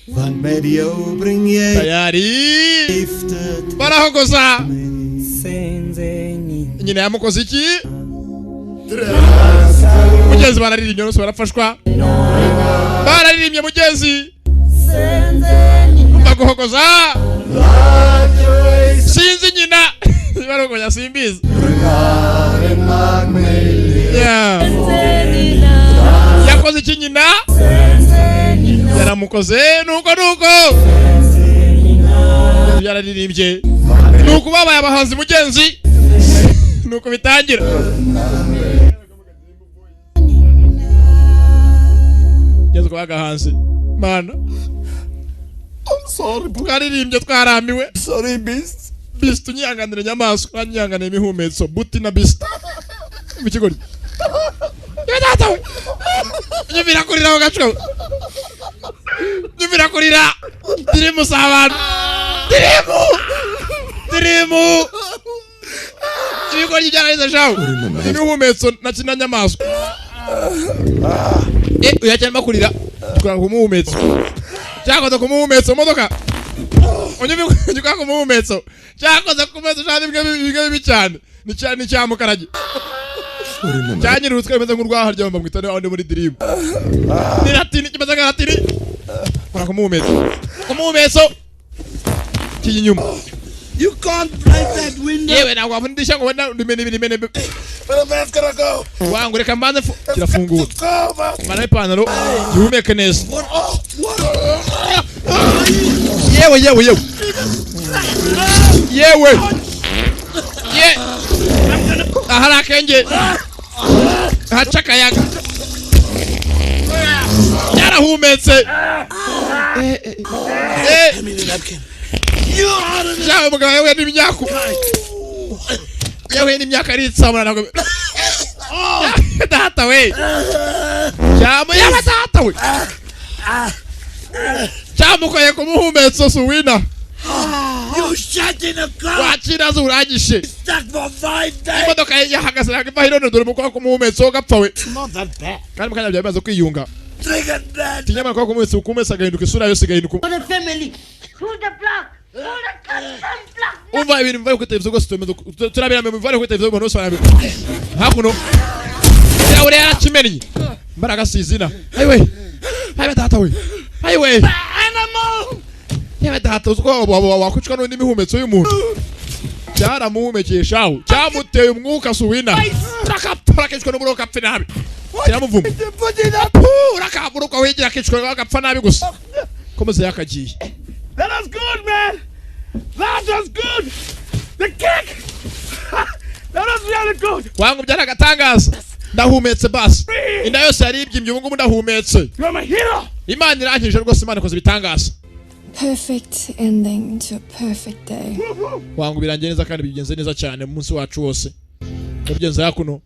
Van medio bring je tayari barahogoza nyine yamukoze iki mugezi bararirimye bose barafashwa bararirimye mugezi baguhogoza sinzi nyina barogonya simbizi yakoze iki nyina yaramukoze nuko yararirimbye nuko babaye abahanzi mugenzi nuko bitangira yezo kwagahanze mana sorry bwaririmbye twaramiwe sorry beast tunyanganire nyamaswa nyanganire mihumetso buti na beast bikigori yadata nyumira kurira wagacwa nyumira kurira dirimu sabana dirimu ibigori byararize shawo imihumetso nakina nyamaswa uyakene makurira tukora kumuhumetso cyakoze kumuhumetso modoka unyumika kumuhumetso cyakoze kumetso cyane bimwe bibi cyane ni cyamukarage cyanyira utwe bimeze nk'urwaharya bamwitane aho muri dirimu ni latini kimeze nka latini para kumuhumetso kiyinyuma. You can't break that window. Yewe na wafundisha ngo wenda limene But the man's gonna go. wangu reka mbanze kirafungura mana ipantaro yumeke neza yewe ahara kenge hachakayaga yarahumetse yawe mugabo yewe n'imyaka yewe n'imyaka ari tsamana nako data we cyamo yaba data we cyamo ko yeko muhumetso suwina You shot in a car. Wachira zuragishe Stuck for 5 days. imodoka yahagaze nakivahiro dore mukwa ko muhumetso gapfa we Not that bad. kandi mukanya byamaze kwiyunga Trigger that. tinyama kwa kumumetso kumesa agahinduka isura yose gahinduka For the family. Hold the block. Hold the goddamn block. umva ibintu bivaye ku televiziyo gose turabira mu bivaye ku televiziyo bose barabe hakuno yaure yarakimenye mbaraga sizina ayiwe data we ayiwe Animal. yewe data uzko wakucwa n'indi mihumetso y'umuntu cyaramuhumekeshaho cyamuteye umwuka suwina urakapfura kicwa n'umuro kapfe nabi cyamuvuma urakaburuka wigira kicwa agapfa nabi gusa komeze yakagiye. That was good, man. That was good. The kick. That was really good. wangu byaragatangaza ndahumetse basi inda yose yaribyimbye ubu ngubu ndahumetse. You're my hero. Imana irangije rwose, Imana ikoze ibitangaza. Perfect ending to a perfect day. wangu birangiye neza kandi bigenze neza cyane mu munsi wacu wose. Yabigenze yakuno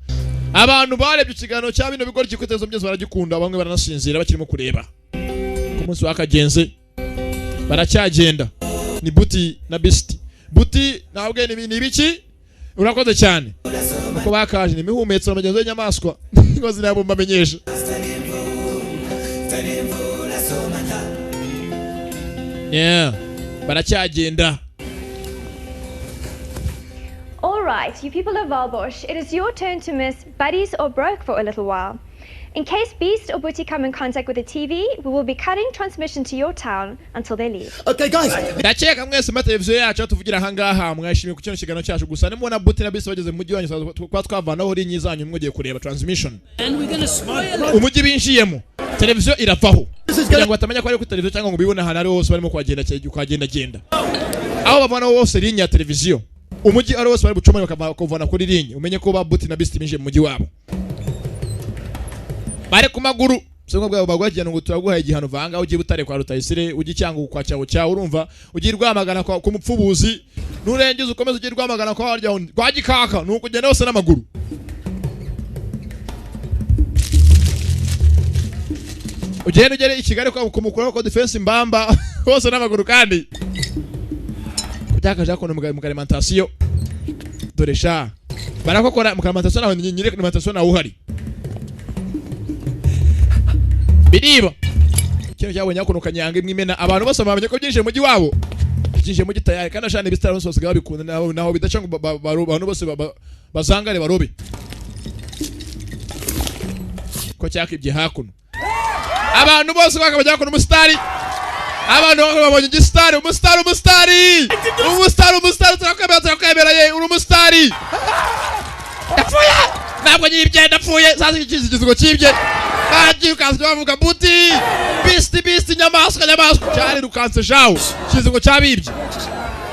abantu barebye ikiganiro cya bino bigori cy'kwitezo byose baragikunda, bamwe baranasinzira bakirimo kureba. Ku munsi wakagenze baracyagenda ni buti na beast. Buti nabwe ni ibiki urakoze cyane uko bakaje ni mihumetso amagenzo y'inyamaswa ngo zinabo mbamenyesha Yeah. Baracyagenda. All right, you people of Valbosch, it is your turn to miss Buddies or Broke for a little while. In case Beast or Booty come in contact with the TV, we will be cutting transmission to your town until they leave. Okay, guys. Ndacheka mwese mu televiziyo yacu tuvugira hangaha mwashimiye ku kino kiganiro cyacu gusa nimubona Booty na Beast bageze mu mujyi wanyu kwa twavanaho uri nyizanyu mwogiye kureba transmission. And we're gonna spoil it. Umujyi binjiyemo. Televiziyo iravaho. Kugira ngo batamenya ko ari ku televiziyo cyangwa ngo bibone ahantu ari hose barimo kwagenda genda. Aho bavana hose linya ya televiziyo. Umujyi ari hose bari bucomora bakavana kuri linya. Umenye ko ba Booty na Beast binjiye mu mujyi wabo. Bare ku maguru songo bwabo bagwajyana ngo turaguhaye igihano vanga ugiye butare kwa Rutayisire ugi cyangwa kwa cyawo cyawo urumva ugiye rwamagana ku mupfubuzi nurengeze ukomeze ugiye rwamagana kwa warya kwa gikaka nuko ugenda hose n'amaguru. Ugere i Kigali kwa kumukura ko defense mbamba hose n'amaguru kandi kujakaje ko mu alimentation dore sha barakokora mu alimentation naho nyire alimentation naho uhari biriba kino cyabonye ko kanyanga imwimena abantu bose bamenye ko byinje mu giwabo byinje mu gitayari kandi ashane bistaro sose gabikunda naho bidaca ngo abantu bose bazangare barobe ko cyakibye hakuno abantu bose bakabajya ko umusitari abantu babonye igistari umusitari turakemera ye uri umusitari yapfuye ntabwo nyibye ndapfuye sasa ikizigo kibye bagiye ukazi bavuga Booty Beast nyamaswa cyari rukanse jawo kizigo cyabibye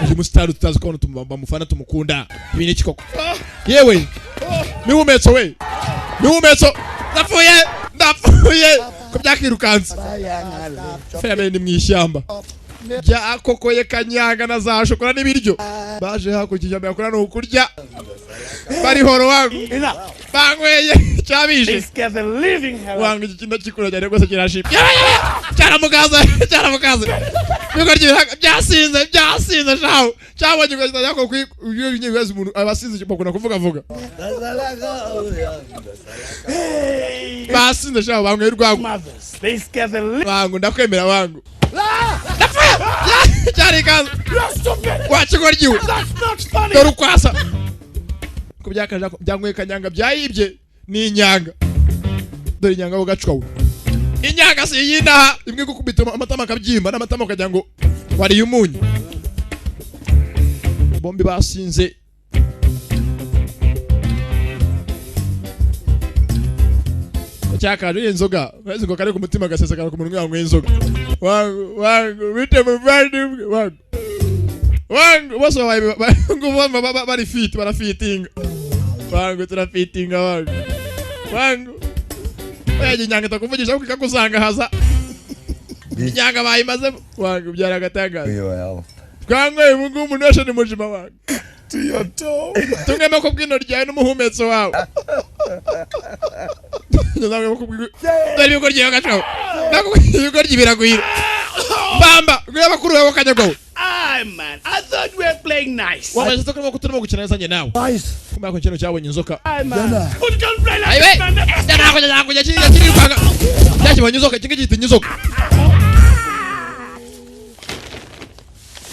uyu musitari tutazi ko bamufana tumukunda ibintu iki koko yewe mihumetso ndapfuye ko byakirukanse fayame ni mwishyamba bya akokoye kanyanga na za shokora n'ibiryo baje hakurya yakora no kurya bari horo wangu banyweye cyabije wangu ikintu kikura cyane rwose kirashimye cyaramukaza byasinze shawo cyabonye ko cyako kwibibaza umuntu abasinze bakunda kuvuga basinze shawo banyweye rwangu wangu ndakwemera wangu cyari kaza wachigoryiwe dore ukwasa ko byakaje byangwe kanyanga byayibye ni inyanga dore inyanga ugacwawe inyanga si yinaha imwe gukubita amatama kabyimba n'amatama kajya ngo wari umunyu bombi basinze cyakaje inzoga wese ngo kare ku mutima gasesakara ku munwa wangu inzoga wangu bite muvandi wangu bose ngo bari fit barafitinga wangu turafitinga wangu yaje nyanga takuvugisha ko kakuzanga haza nyanga bayimaze wangu byara gatagaza kwangwe mungu umuntu wese ni mujima wangu tuyoto tungeme ko bwino ryaye n'umuhumetso wawe ndazamwe ko dali ko ryaye gacho nako biraguhira bamba ngwe bakuru babo kanyago man, I thought we were playing nice. Waba zitoka ko turimo gukina neza nge nawe kumba ko kintu cyabonye inzoka Dana don't play like dana ko kiri kwanga cyakibonye inzoka kingi giti inzoka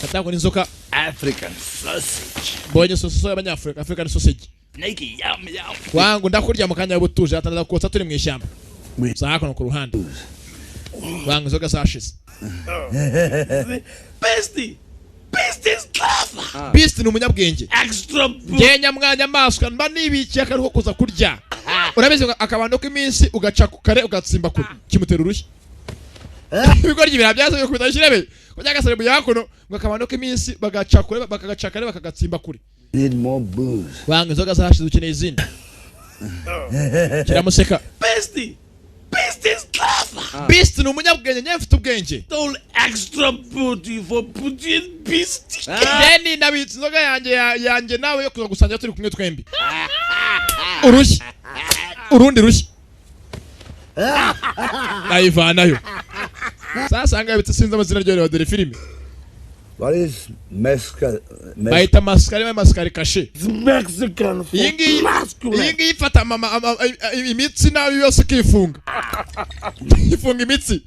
Katako inzoka African sausage. Bonye sausage y'abanyafrika African sausage. Nike yam. Wangu ndakurya mu kanya y'ubutuje atanda kotsa turi mu ishyamba. Saka no ku ruhande. Wangu inzoka sashes. Beast is clever. Beast ni umunyabwenge. Extra. Genya mwanya maswa mba nibikiye akariho kuza kurya. Urabizi akabando k'iminsi ugaca ku kare ugatsimba kure. Kimutera urushyi. Ibigoryi birabyaza yo kubita shirebe. Kujya gaserebu yakono ngo akabando k'iminsi bagaca kure bakagaca kare bakagatsimba kure. Need more booze. Wangu inzoga zashize ukeneye izindi. Kiramuseka. Beast is clever. Beast ni umunyabwenge nyefite ubwenge. Stole extra booty for putting Beast. Deni nabitse inzoga yanjye nawe yo kuza gusangira turi kumwe twembi. Urushyi. Urundi rushyi. Ayivanayo. Sasa ngabitse sinza amazina ryo dore filime. What is mescal? Baita maskari kashe. It's Mexican. Yingi ifata mama imitsi nayo yose kifunga. Ifunga imitsi.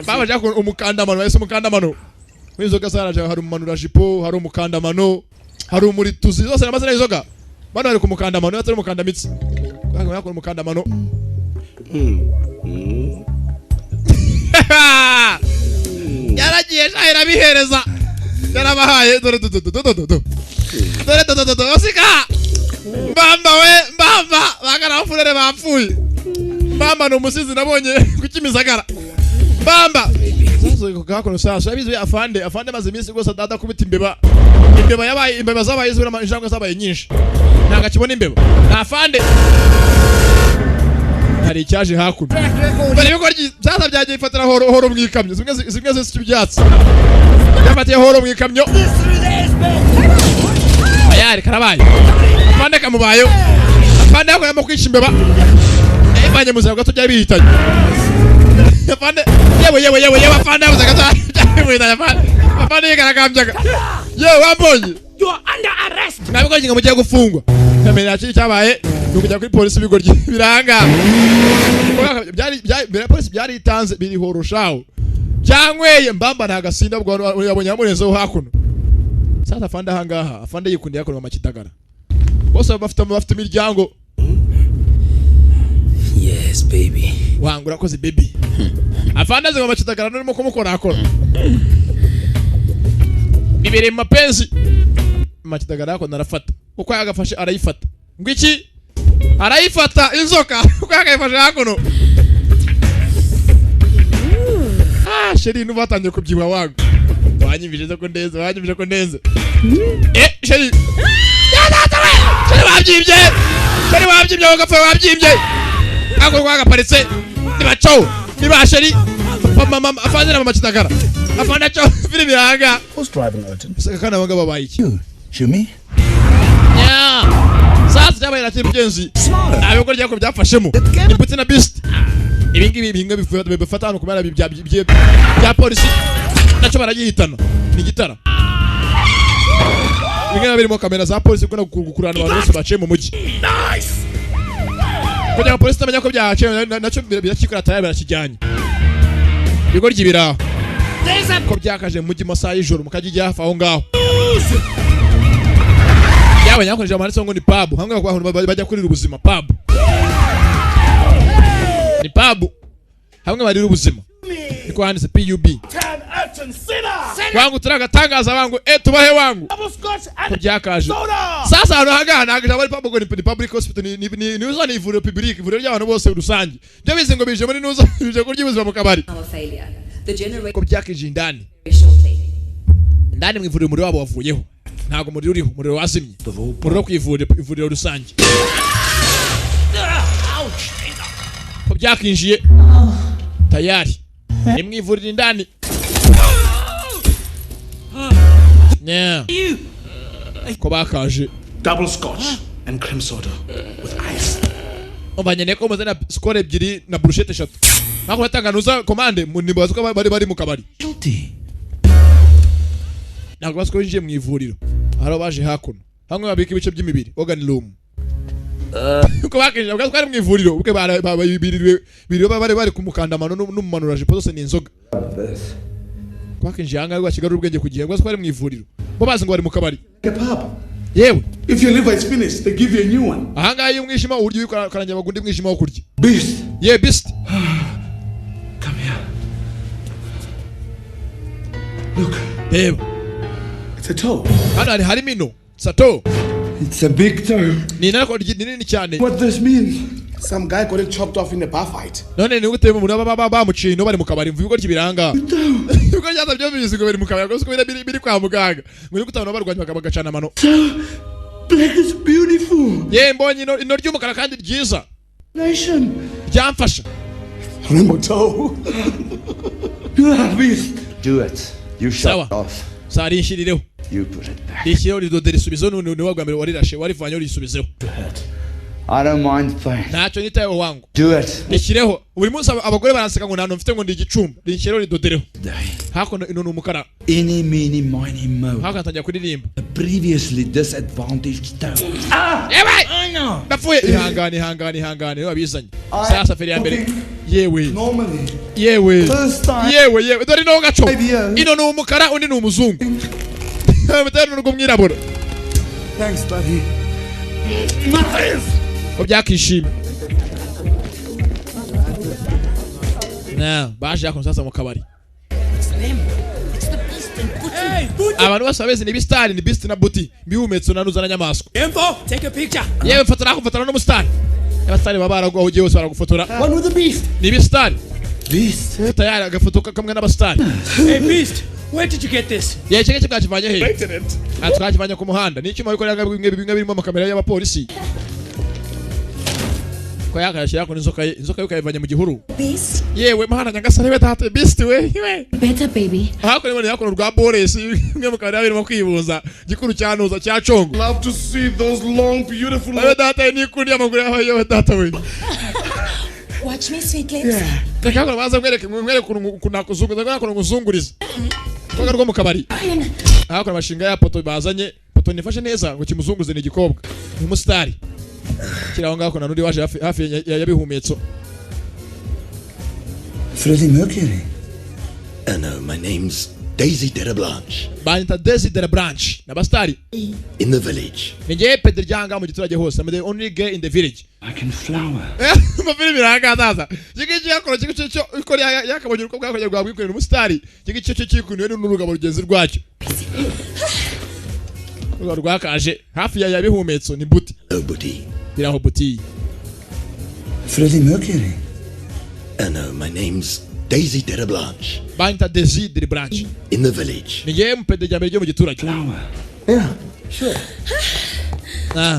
Baba jako umukandamano wese umukandamano. inzoga zaraje, hari umumanura jipo, hari umukandamano, hari umurituzi, zose n'amazina y'inzoga. Bano bari ku mukandamano, atari umukandamitsI. Kwanga yakora umukandamano. Yaragiye shahira bihereza. Yarabahaye dore osika. Mbamba we, mbamba, bagara bafurere bapfuye. Mbamba no musizi nabonye kukimizagara. Mbamba. Zazo gakono sasa yabizi afande maze iminsi gose dada kubita imbeba. Imbeba yabaye imbeba zabaye izura injangwe zabaye nyinshi. Nanga kibona imbeba. Afande. Hari icyaje hakuno. Bari biko byaza byagiye ifatira horo mwikamyo. Zimwe zose byatsi. Yafatiye horo mwikamyo. Ayari karabaye. Afande kamubayo. Afande yako yamo kwisha imbeba. Ebanye muzaga gato byari bihitanye. Afande yewe afande abuze gato. Afande yigaragamjaga. Yewe wambonye. You are under arrest. Nabiko nginga mugiye gufungwa. Kamera cyo cyabaye nukujya kuri polisi bigorye biranga. Byari polisi byari itanze biri horoshaho. Cyangweye mbamba ntagasinda bwo yabonye amurezo hakuno. Sasa afande hangaha, afande yikundiye yakora amakitagara. Bose bafite imiryango. Yes, baby. Wangura koze baby. Afande ze amakitagara nurimo kumukora akora. Bibere mapenzi. Amakitagara yako narafata. Uko yagafashe arayifata. Ngwiki? Arayifata inzoka. Uko yagafashe hakuno. Sheri nubatangiye kubyibuha wangu. Wanyimvije ko ndeze. Sheri. Sheri wabyibye ugapfa wabyibye. Ako kwagaparitse. Nibacho. Niba Sheri. Mama afazira mama kitagara. Afanda cho biri biranga. Who's driving Elton? Saka kana banga babaye iki? Shumi? Yeah. Sasa jabaye na timugenzi. Abiko ryako byafashemo. Imbuti na beast. Ibingibi bihinga bifata hano kumara bya polisi. Nacho baragihitana. Ni gitara. Ibingibi birimo kamera za polisi kuna gukurana abantu bose baciye mu mugi. Nice. Kujya polisi tamenya ko byaciye nacho birakikora tayari barakijyanye. Bigo ryibira. Ko byakaje mu mugi masaha y'ijoro mukajya hafi aho ngaho. Yawe nyakoresha amanitse ngo ni pub. Hamwe kwa abantu bajya kurira ubuzima pub. Ni pub. Hamwe barira ubuzima. Niko handitse PUB. Wangu turagatangaza wangu tubahe wangu. Ko byakaje. Sasa hano hagana hagaje bari pub ngo ni public hospital ni uzana ivuriro public ivuriro ry'abantu bose rusange. Byo bize ngo bije muri nuza bije kurya ubuzima mu kabari. Ko byakije indani. Ndani mwivuriro muri wabo wavuyeho. Ntago muri uriho muri wazimye. Muri kwivuriro rusange. Ko byakinjiye. Tayari. Nimwivuriro indani. Yeah. Ko bakaje. Double scotch and cream soda with ice. Obanyene ko muzana score ebyiri na bruschette eshatu. Nako natanganuza commande nimbaza ko bari mu kabari. Nako basiko yinjiye mu ivuriro. Haro baje hakuno. Hamwe babika ibice by'imibiri, organ room. Ko bakenje ubwo twari mu ivuriro, uke biri bari ku mukandamano n'umumanura jipo zose ni inzoga. Kwakenje hanga rwa kigarura ubwenge kugiye, ubwo twari mu ivuriro. Bo bazi ngo bari mu kabari. Yewe. If your liver is finished, they give you a new one. Ahanga y'umwijima uryo ukaranya bagundi mwijima wo kurya. Beast. Yeah, beast. Come here. Look. Babe. It's a toe. Hano hari mino. It's a toe. It's a big toe. Ni nini cyane. What this means? Some guy got it chopped off in a bar fight. None ni gute mu bamuciye no bari mu kabari mvuye ko ryibiranga. Uko cyata byo bizi ngo bari mu kabari ko biri kwa muganga. Ngo gutabana barwanya bagacana amano. Black is beautiful. Ye mbonye ino ry'umukara kandi ryiza. Nation. Byamfasha. Remember toe. You have beast. Do it. You shut off. Sari nshirireho. You put it back. Dishiro ridodera isubizo ni wagambere warirashe warivanye risubizeho. I don't mind pain. Nacho nitayo wangu. Do it. Dishyireho. Buri munsi abagore baranseka ngo nano mfite ngo ndi igicumba. Dishiro ridodereho. Hakono ino numukara. Any meeny miny mo. Hako natangira kuririmba. A previously disadvantaged town. I know. Napfuye ihangane wabizanye. Sasa feri ya mbere. Yewe. Normally yewe dore no gaco ino ni umukara undi ni umuzungu mutari n'urwo mwirabura. Thanks, buddy. Byakishima baje yakon sasa mu kabari. Abantu bose babeze ni Beast ni Beast na Buti bihumetse nanuza na nyamaswa. Info, take a picture. Yewe fotora no mustar. Abastari baba baragwa ugiye bose baragufotora. One with the Beast. Ni Beast. Tayari agafotoka kamwe n'abastari. Hey Beast, where did you get this? Ye cheke kivanye he. Twakivanye ku muhanda. Ni cyuma bikorera bimwe birimo amakamera y'abapolisi. Ko yakashira ko inzoka yukayivanye mu gihuru. Beast. Yewe mahana nyagasare betate Beast we. Better baby. Hako ni yako rwa Boris imwe mu kamera birimo kwibuza gikuru cyanuza cya Congo. Love to see those long beautiful betate ni kundi amaguru yawe betate we. Watch me, sweet lips. Kakako baza mwereke kunakuzunguza kunakuzunguriza. Koga rwo mu kabari. Hako amashinga ya poto bazanye poto nifashe neza ngo kimuzunguze ni gikobwa. Ni umustar. Kiraho ngako nanundi waje hafi yabihumetso. Freddie Mercury. No, my name's Daisy Derablanche. Banita Daisy Derablanche. Nabastari. In the village. Nije Peter Janga mu giturage hose. I'm the only girl in the village. I can flower. Mafili biranga sasa. Jigi yakora cyo ikora yakabonye uko bwakongera bwabwikorera umustar. Jigi cyo cyikunuye n'urugabo rugenzi rwacyo. Rwakaje hafi yabihumetso ni Buti. Buti. Biraho Buti. Freddie Mercury. No, my name's Daisy Derablanche. Banita Daisy Derablanche. In the village. Nije mpede jambe ryo mu giturage. Flower. Yeah, sure.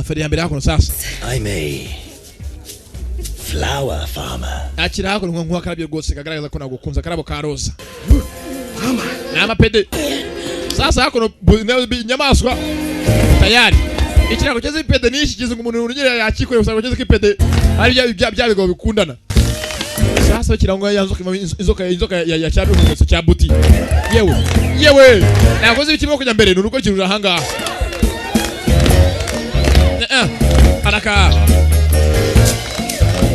Feri yambere yako sasa. I'm a flower farmer. Akira hako nko karabye rwose kagaragaza ko nagukunza karabo ka roza. Nama pede. Sasa hako nyamaswa. Tayari. Ikirako cyeze pede nishi kize umuntu unyere yakikore usanga cyeze kipede. Ari byabigo bikundana. Sasa kirango inzoka ya cyabi umuso cya Buti. Yewe. Nakoze ikimo kujya mbere nuruko kirura hanga. Araka.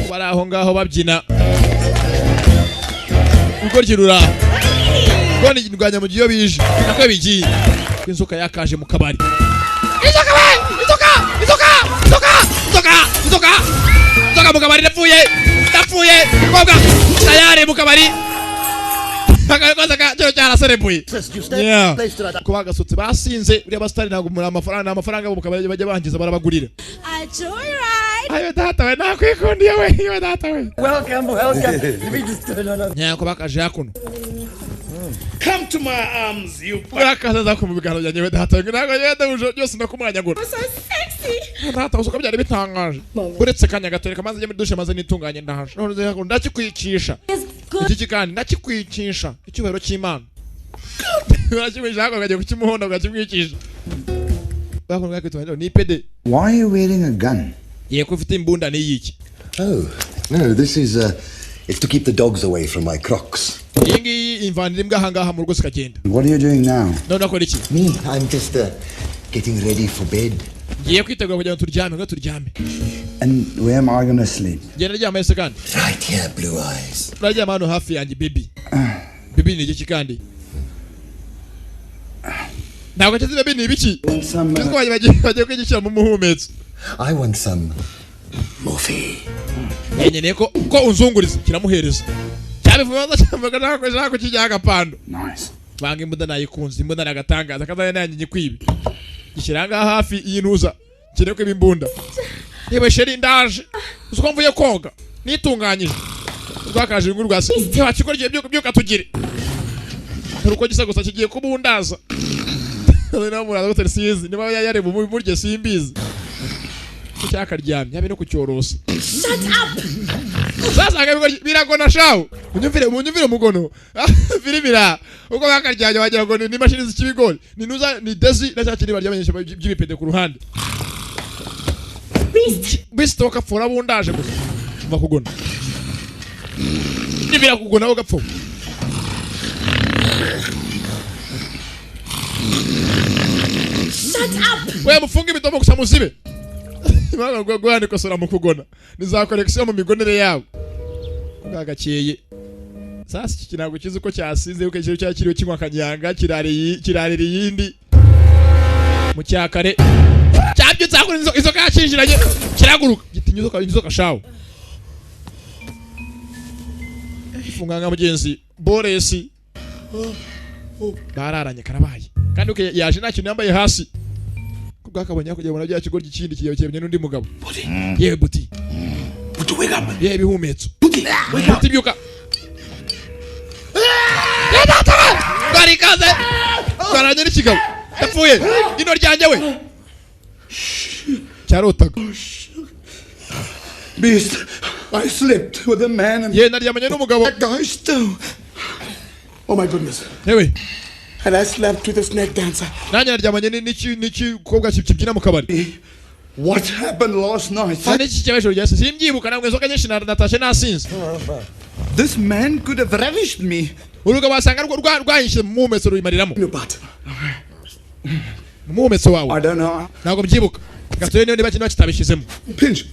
Baraho ngaho babyina. Uko kirura. Kone ndwanya mu giyo bije. Nakwe bigi. Inzoka yakaje mu kabari. Inzoka mu kabari ndapfuye. Koga. Tayari mu kabari. Akakoza cyo cyara serebuye. Kuba gasutse basinze uri abastari ntago muri amafaranga mu kabari bajya bangiza barabagurira. Ayo data we nakwikundiye we data we. Welcome. Let me just turn on. Nyako bakaje yakuno. Come to my arms, you. Urakaza ku mubigano byanjye we data we ntago yenda ujo byose ndakumwanya gura. So sexy. Data usuka byari bitangaje. Uretse kanya gatoreka maze njye muri dushe maze nitunganye ndahaje. None yako ndakikwikisha. Iki kandi ndakikwikisha. Icyubero cy'Imana. Urashimishaka ukajya kukimuhonda ukakimwikisha. Bakunga kwitwa ni pede. Why are you wearing a gun? Yeko ufite imbunda ni yiki? Oh, no, this is it's to keep the dogs away from my crocs. Ingi imvanira imbwa hangaha mu rugo sikagenda. What are you doing now? None akora iki? Me, I'm just getting ready for bed. Ngiye kwitegura kugira ngo turyame. And where am I going to sleep? Genda ryama ese kandi. Right here, blue eyes. Ndaryama hano hafi yanjye baby. Baby ni iki kandi? Ntabwo cyazi baby ni ibiki? Niko bagiye kwigisha mu muhumetso. I want some morphine. Nyenye ko unzunguriza kiramuhereza. Cyabivuza cyambaga nako kijya agapando. Nice. Banga imbunda nayikunze imbunda nagatangaza kaza yananye kwibi. Gishiranga hafi y'intuza. Kireko ibimbunda. Yewe sheri ndaje. Uko mvuye koga. Nitunganyije. Rwakaje inguru rwase. Wakikora giye byuka tugire. Uruko gisa gusa kigiye kubundaza. None muraza ko terisizi niba yareba mu buryo simbizi. Cyakaryamye yabe no kucyorosa. Shut up. Sasa biragona shawo. Munyumvire mugono. Biribira. Uko bakaryanya wagira ngo ni machine z'ikibigori. Ni nuza ni Daisy na cyakiri baryamenyesha by'ibipede ku ruhande. Beast wakafora bundaje gusa. Mva kugona. Nibira kugona ugapfa. Shut up. We mufunge ibitomo gusa muzibe. Imana gwani kosora mu kugona. Niza collection mu migonere yawe. Ngagakeye. sasa iki kinago kizi uko cyasinze uko ikiro cyakiriwe kinywa kanyanga kirarira yindi mu cyakare cyabyutse akora inzoka yashinjiranye kiraguruka gitinyuzo inzoka shawo funganga mugenzi Boresi bararanye karabaye kandi uke yaje nta kintu yambaye hasi kubwakabonye kujya bona bya kigo gikindi kiyebenye n'undi mugabo yewe buti wake up yewe bihumetso buti byuka barikaze baranye n'ikigabo yapfuye ino ryanjye we cyarotaga Beast, I slept with a man and that guy's too. Oh my goodness. Yewe. And I slept with a snake dancer. Nanye naryamanye n'iki kobwa kibyina mu kabari. What happened last night? Simbyibuka namwe zoka nyinshi natashe nasinze. This man could have ravished me. Uruga wasanga rwanyishe mu meso ruyimariramo. Mu meso wawe. I don't know. Ntabwo mbyibuka. Gatoye niba kintu kitabishizemo. Pinch.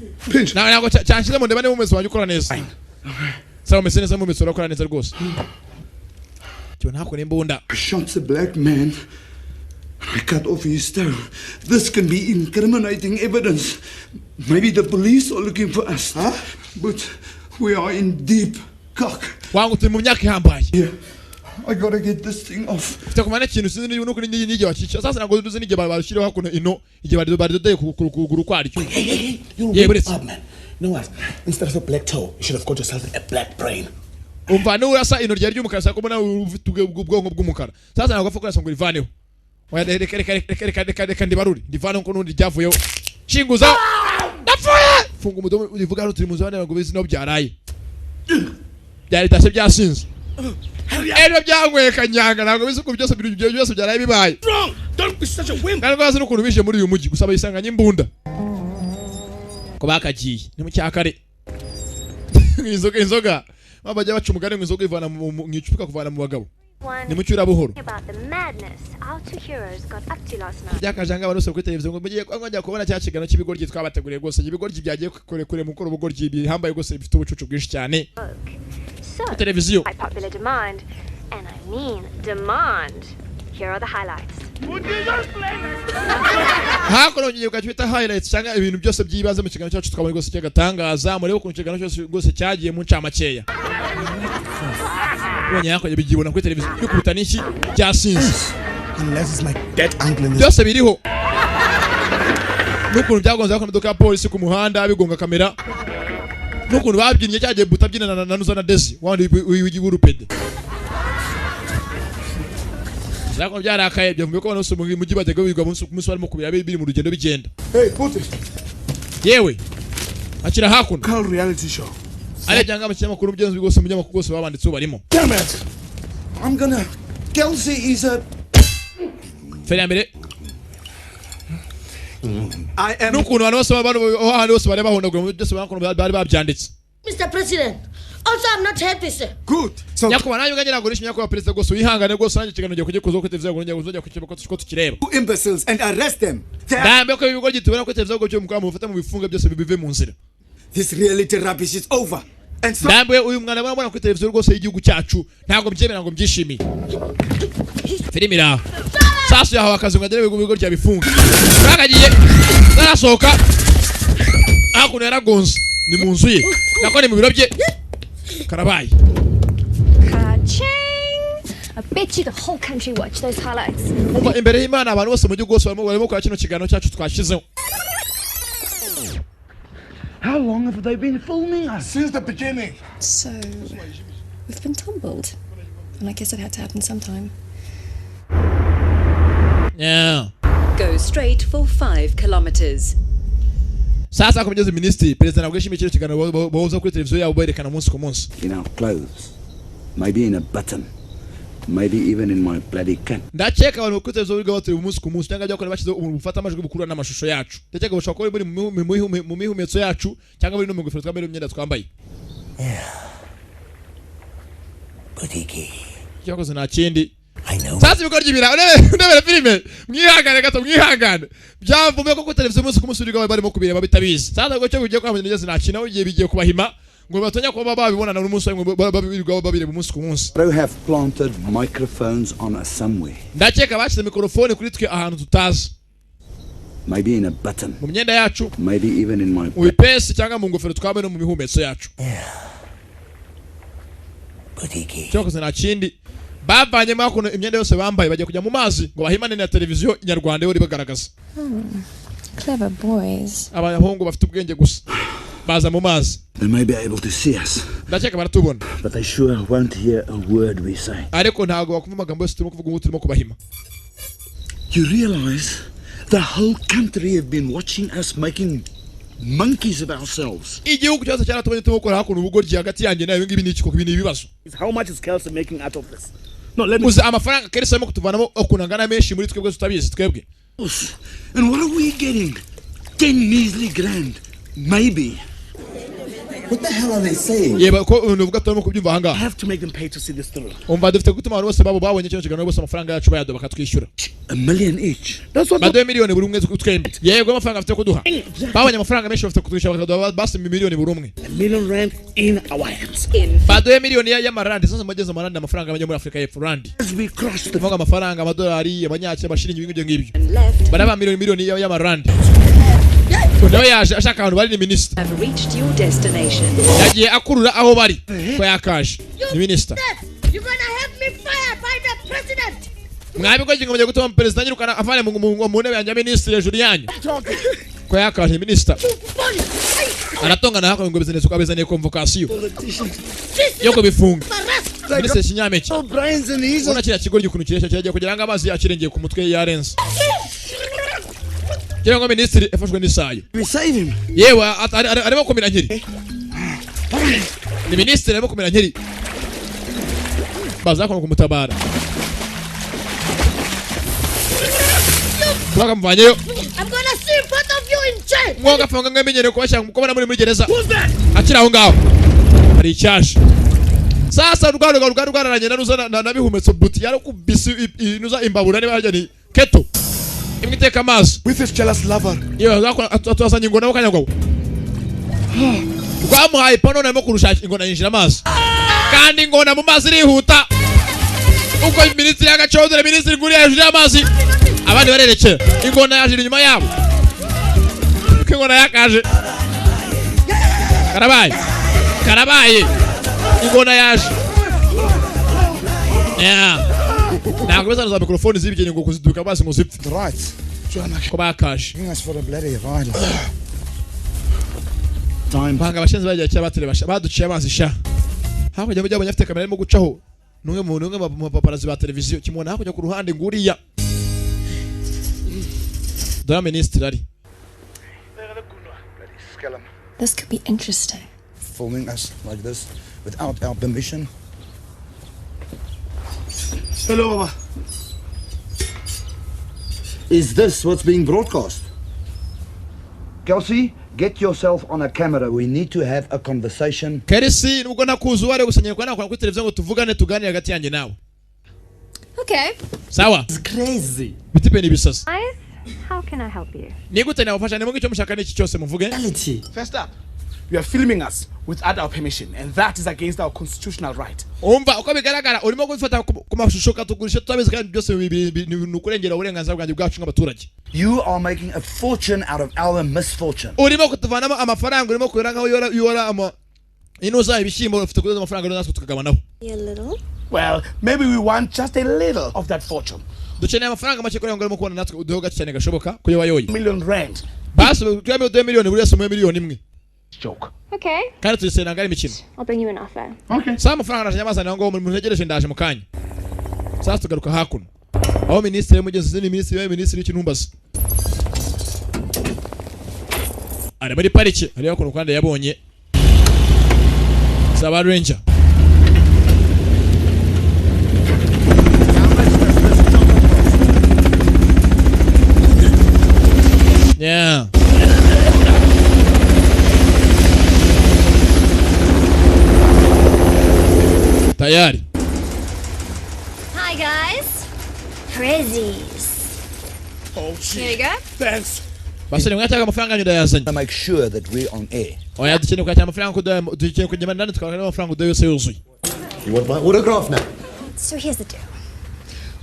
Ntabwo cyanshizemo ndeba mu meso wanjye ukora neza. Sawa mesene za mu meso ukora neza rwose. Cyo ntako nembunda. Shot a black man. I cut off his toe. This can be incriminating evidence. Maybe the police are looking for us. Huh? But we are in deep cock. Wangu turi mu myaka ihambaye. Yeah. I gotta get this thing off. Takumana kintu sinzi nuko nige wacica. Sasa nago duze nige barashiraho hakuno ino ige baridodeye kuguru kwari cyo. Yeah, but it's up, man. You know what? Instead of a black toe, you should have got yourself a black brain. Umva no urasa ino ryari ry'umukara sako mbona ufite ubwonko bw'umukara. Sasa nago afukura songo rivaneho. Oya reka ndibaruri. Ndivana ko nundi ryavuyeho. Shinguza. Napfuye. Funga umudomo uvuga no turi mu zone ngo bizi no byaraye. Byari tashe byasinze. Ero byangwe kanyanga ntabwo bizi ko byose byaraye bibaye. Don't be such a wimp. Kandi rwose n'ukuntu bije muri uyu mujyi gusaba isanganye imbunda. Ko bakagiye ni mu cyakare. Inzoga. Babajya baca umugani ngo inzoga ivana mu icupa kuvana mu bagabo. Ni mu cyura buhoro. Byakajanga barose kuri televiziyo ngo mugiye kwangajya kubona cya kigano cy'ibigoryi twabateguriye rwose ibigoryi byagiye kure mu koro bugoryi bihambaye rwose bifite ubucucu bwinshi cyane. Televiziyo. By popular demand, and I mean demand. Here are the highlights. Hakono ngiye kwita highlights cyangwa ibintu byose byibanze mu kigano cyacu twabonye rwose cyagatangaza murebe ukuntu kigano cyose rwose cyagiye mu ncamakeya. Ubonye yako yabigibona kuri televiziyo bikuruta n'iki byasinze. Unless it's my dead uncle in this. Byose biriho. Nukuntu byagonze ko imodoka ya polisi ku muhanda bigonga kamera. Nukuntu babyinnye cyagiye butabyina na Nuza na Desi wandi w'igurupede. Zako byarakaye byumve ko banose mu mujyi bajyaga bigwa munsi barimo kubira biri mu rugendo bigenda. Hey, put it. Yewe. Akira hakuno. Call reality show. Ale byanga mu kinyamakuru byenze bigose mu kinyamakuru gose babanditse barimo. Damn it. I'm gonna. Kelsey is a. Feri mbere. I am. Nukuntu abantu bose bare bahondagura mu byose bakuntu bari babyanditse. Mr. President, also I'm not happy, sir. Good. So Nyakubahwa nanyu nganyira gurisha nyakubahwa president gose wihangane gose nanjye kiganiro kujye kuzo kutevya ngo njya kuzojya kukibako tuko tukireba. Imbeciles and arrest them. Dambe ko ibigo gitubona ko tevya ngo mukaba mufata mu bifunga byose bibive mu nzira. This reality rubbish is over. And so Dambe uyu mwana babona kuri televiziyo rwose y'igihugu cyacu ntabwo byemera ngo mbyishimiye. Filimira. Sasa yaho akazi ngadere bigo cya bifunga. Bakagiye narasohoka. Akuno yaragonze ni mu nzu ye. Nako ni mu biro bye. Karabaye. I bet you the whole country watch those highlights. Umva imbere y'Imana abantu bose mu gihugu gose barimo kwa kino kigano cyacu twashizeho. How long have they been filming us? Since the beginning. So, we've been tumbled. And I guess it had to happen sometime. Yeah. Go straight for 5 kilometers. Sasa kumugeze ministry president nabwishimiye kino kigano boza kuri televiziyo yabo berekana umunsi ku munsi. In our clothes. Maybe in a button. Maybe even in my bloody can. Ndacheka abantu kuri televiziyo biga batuye umunsi ku munsi cyangwa byakora bashize ubufata amajwi bukuru n'amashusho yacu. Ndacheka bashaka ko muri mu mihumetso yacu cyangwa muri no mu ngofero twambaye imyenda twambaye. Butiki. Cyakoze nta kindi. I know. Sasa bigoryi bira ndebere filime mwihangane gato mwihangane byavume ko ku televiziyo umunsi ku munsi biga barimo kubireba bitabizi. Sasa ngo cyo bigiye kwamenya neza nta kintu ugiye bigiye kubahima ngo batanya kuba babibonana n'umunsi ngo babirwa babireba umunsi ku munsi. They have planted microphones on us somewhere. Ndakeka bashyize mikrofone kuri twe ahantu tutazi. Maybe in a button. Mu myenda yacu. Maybe even in my. Mu bipesi cyangwa mu ngofero twambaye no mu bihumetso yacu. Cyoko zina kindi. Bavanye makuno imyenda yose bambaye bajya kujya mu mazi ngo bahimane na televiziyo Nyarwanda yo ribagaragaza. Clever boys. Abahungu bafite ubwenge gusa. Baza mu mazi. They may be able to see us. Ndakeka baratubona. But they sure won't hear a word we say. Ariko ntago bakumva amagambo yose turimo kuvuga ngo turimo kubahima. You realize the whole country have been watching us making monkeys of ourselves. Igihugu cyose cyaratubonye tumukora hakuno ubugoryi hagati yanjye nawe ngibi niki ko ibintu ibibazo. How much is Kelsey making out of this? No, let me. Uzi amafaranga Kelsey arimo kutuvanamo okunangana menshi muri twebwe tutabizi twebwe. And what are we getting? 10 measly grand. Maybe. What the hell are they saying? Yeba ko unuvuga turimo kubyumva hanga. I have to make them pay to see this through. Umva dufite gutuma abantu bose babo babonye cyo kiganiro bose amafaranga yacu bayado bakatwishyura. $1 million each. That's what. Bado miliyoni buri umwe twembi. Yego amafaranga afite kuduha. Babonye amafaranga menshi bafite kutwishyura bakaduha basi miliyoni buri umwe. $1 million in our hands. Bado miliyoni y'amarandi sasa mageze amarandi amafaranga abanye muri Afrika y'Epfo randi. As we cross the tuvuga amafaranga amadolari abanyakira bashiringi ibintu ngibyo. Baraba miliyoni y'amarandi. Kudaho yaje ashaka abantu bari ni minister. Have reached your destination. Yagiye akurura aho bari. Ko yakaje. Ni minister. You're gonna have me fired by the president. Mwabi ko ngomye gutuma president nyirukana avane mu ntebe yanjye minister hejuru yanyu. Ko yakaje minister. Aratonga na hako ngo business ko abezaniye convocation. Yoko bifunga. Minister Kinyameki. Ona kira kigo gikuntu kiresha cyagiye kugira ngo amazi yakirengeye ku mutwe yarenze. Kira ngo minister efashwe n'isayo. We save him. Yewe arimo kumira nkiri. Ni minister arimo kumira nkiri. Baza ko kumutabara. Twakamvanyeyo. I'm gonna see both of you in jail. Mwoga fanga ngamenyere ko bashaka kubona muri gereza. Akira aho ngaho. Hari icyasha. Sasa rwararanye na bihumetso buti yari kubisi inuza imbabura niba hajya ni keto. Imwiteka amaso. With his jealous lover. Yewe zako atwasanye ingona mo kanyagwa. Rwamuhaye pano narimo kurushaka ingona yinjira amaso. Kandi ingona mu mazi irihuta. Uko minisitiri y'agacodere minisitiri nguri hejuru y'amazi. Abandi barerekera. Ingona yaje inyuma yabo. Uko ingona yakaje. Karabaye. Ingona yaje. Yeah. Ntabwo bezana za mikrofone zibigenge ngo kuziduka basi ngo zipfe. Right. Ko bakaje. That's for the bloody violence. Time. Banga abashenzi bagiye cya baterebasha baduciye amazi sha. Hakurya bajya abanyafite kamera arimo gucaho. Numwe mu paparazi ba televiziyo kimona hakurya ku ruhande nguriya. Dora minister ari. This could be interesting. Filming us like this without our permission. Hello, Baba. Is this what's being broadcast? Kelsey, get yourself on a camera. We need to have a conversation. Kelsey, nubwo nakuzuwa ari gusenyera kwa nakora kuri televiziyo ngo tuvugane tuganire hagati yanjye nawe. Okay. Sawa. It's crazy. Bitipe ni bisasa. How can I help you? Nigute nabafasha nemo icyo mushaka n'iki cyose muvuge. First up, you are filming us without our permission, and that is against our constitutional right. Umva uko bigaragara urimo gufata ku mashusho katugurisha tutabizi kandi byose nukurengera uburenganzira bwanjye bwacu nk'abaturage. You are making a fortune out of our misfortune. Urimo kutuvanamo amafaranga urimo kurera nkaho yora ama inuza ibishyimbo ufite kudoza amafaranga rero natwe tukagabanaho. A little. Well, maybe we want just a little of that fortune. Dukeneye amafaranga make kugira ngo urimo kubona natwe uduho gace cyane gashoboka ko yobayoye. $1 million. Basi twame $2 million buri wese mu miliyoni imwe. Joke. Okay. Kandi tuyisena ngari imikino. I'll bring you an offer. Okay. Sasa amafaranga arashanyamazana ngo mu ntegereje ndaje mu kanya. Sasa tugaruka hakuno. Aho ministre y'umugezi ni ministre w'ikintumbaza. Ari muri parike hariyo kuno kandi yabonye Saba Ranger. Yeah. Tayari. Hi guys. Prezzies. Oh, Here you go. Thanks. basore mwataka amafaranga yanyu ndayazanye. To make sure that we're on air. Oya dukeneye kwakira amafaranga dukeneye kujya ndani tukabona amafaranga yose yuzuye. You want my autograph now? So here's the deal.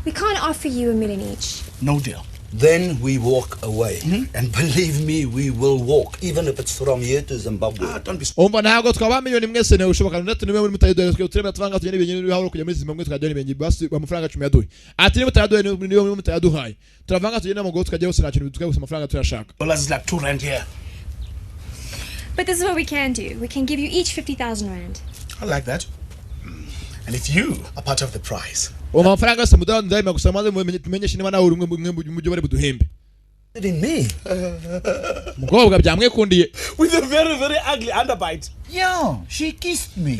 We can't offer you $1 million each. No deal. Then we walk away. And believe me, we will walk, even if it's from here to Zimbabwe. Don't be Umva ntabwo twaba miliyoni mwese ne ushoboka ndetse niwe muri mutayidoye twe turema twanga tugene ibintu bihaho kujya muri Zimbabwe tukajya n'ibintu basi amafaranga 10 yaduye. Ati niba mutayidoye niwe muri mutayaduhaye. Turavanga tugene mu go tukajya hose nakintu tukaguse amafaranga turashaka. dollars is like $2 here. But this is what we can do. We can give you each 50,000 rand. I like that. And if you are part of the prize. Amafaranga se mudaho ndayima gusamaze mumenyeshe niba nawe uri umwe mu byo bari buduhembe. In me. Mukobwa byamwekundiye. With a very, very ugly underbite. Yeah, she kissed me.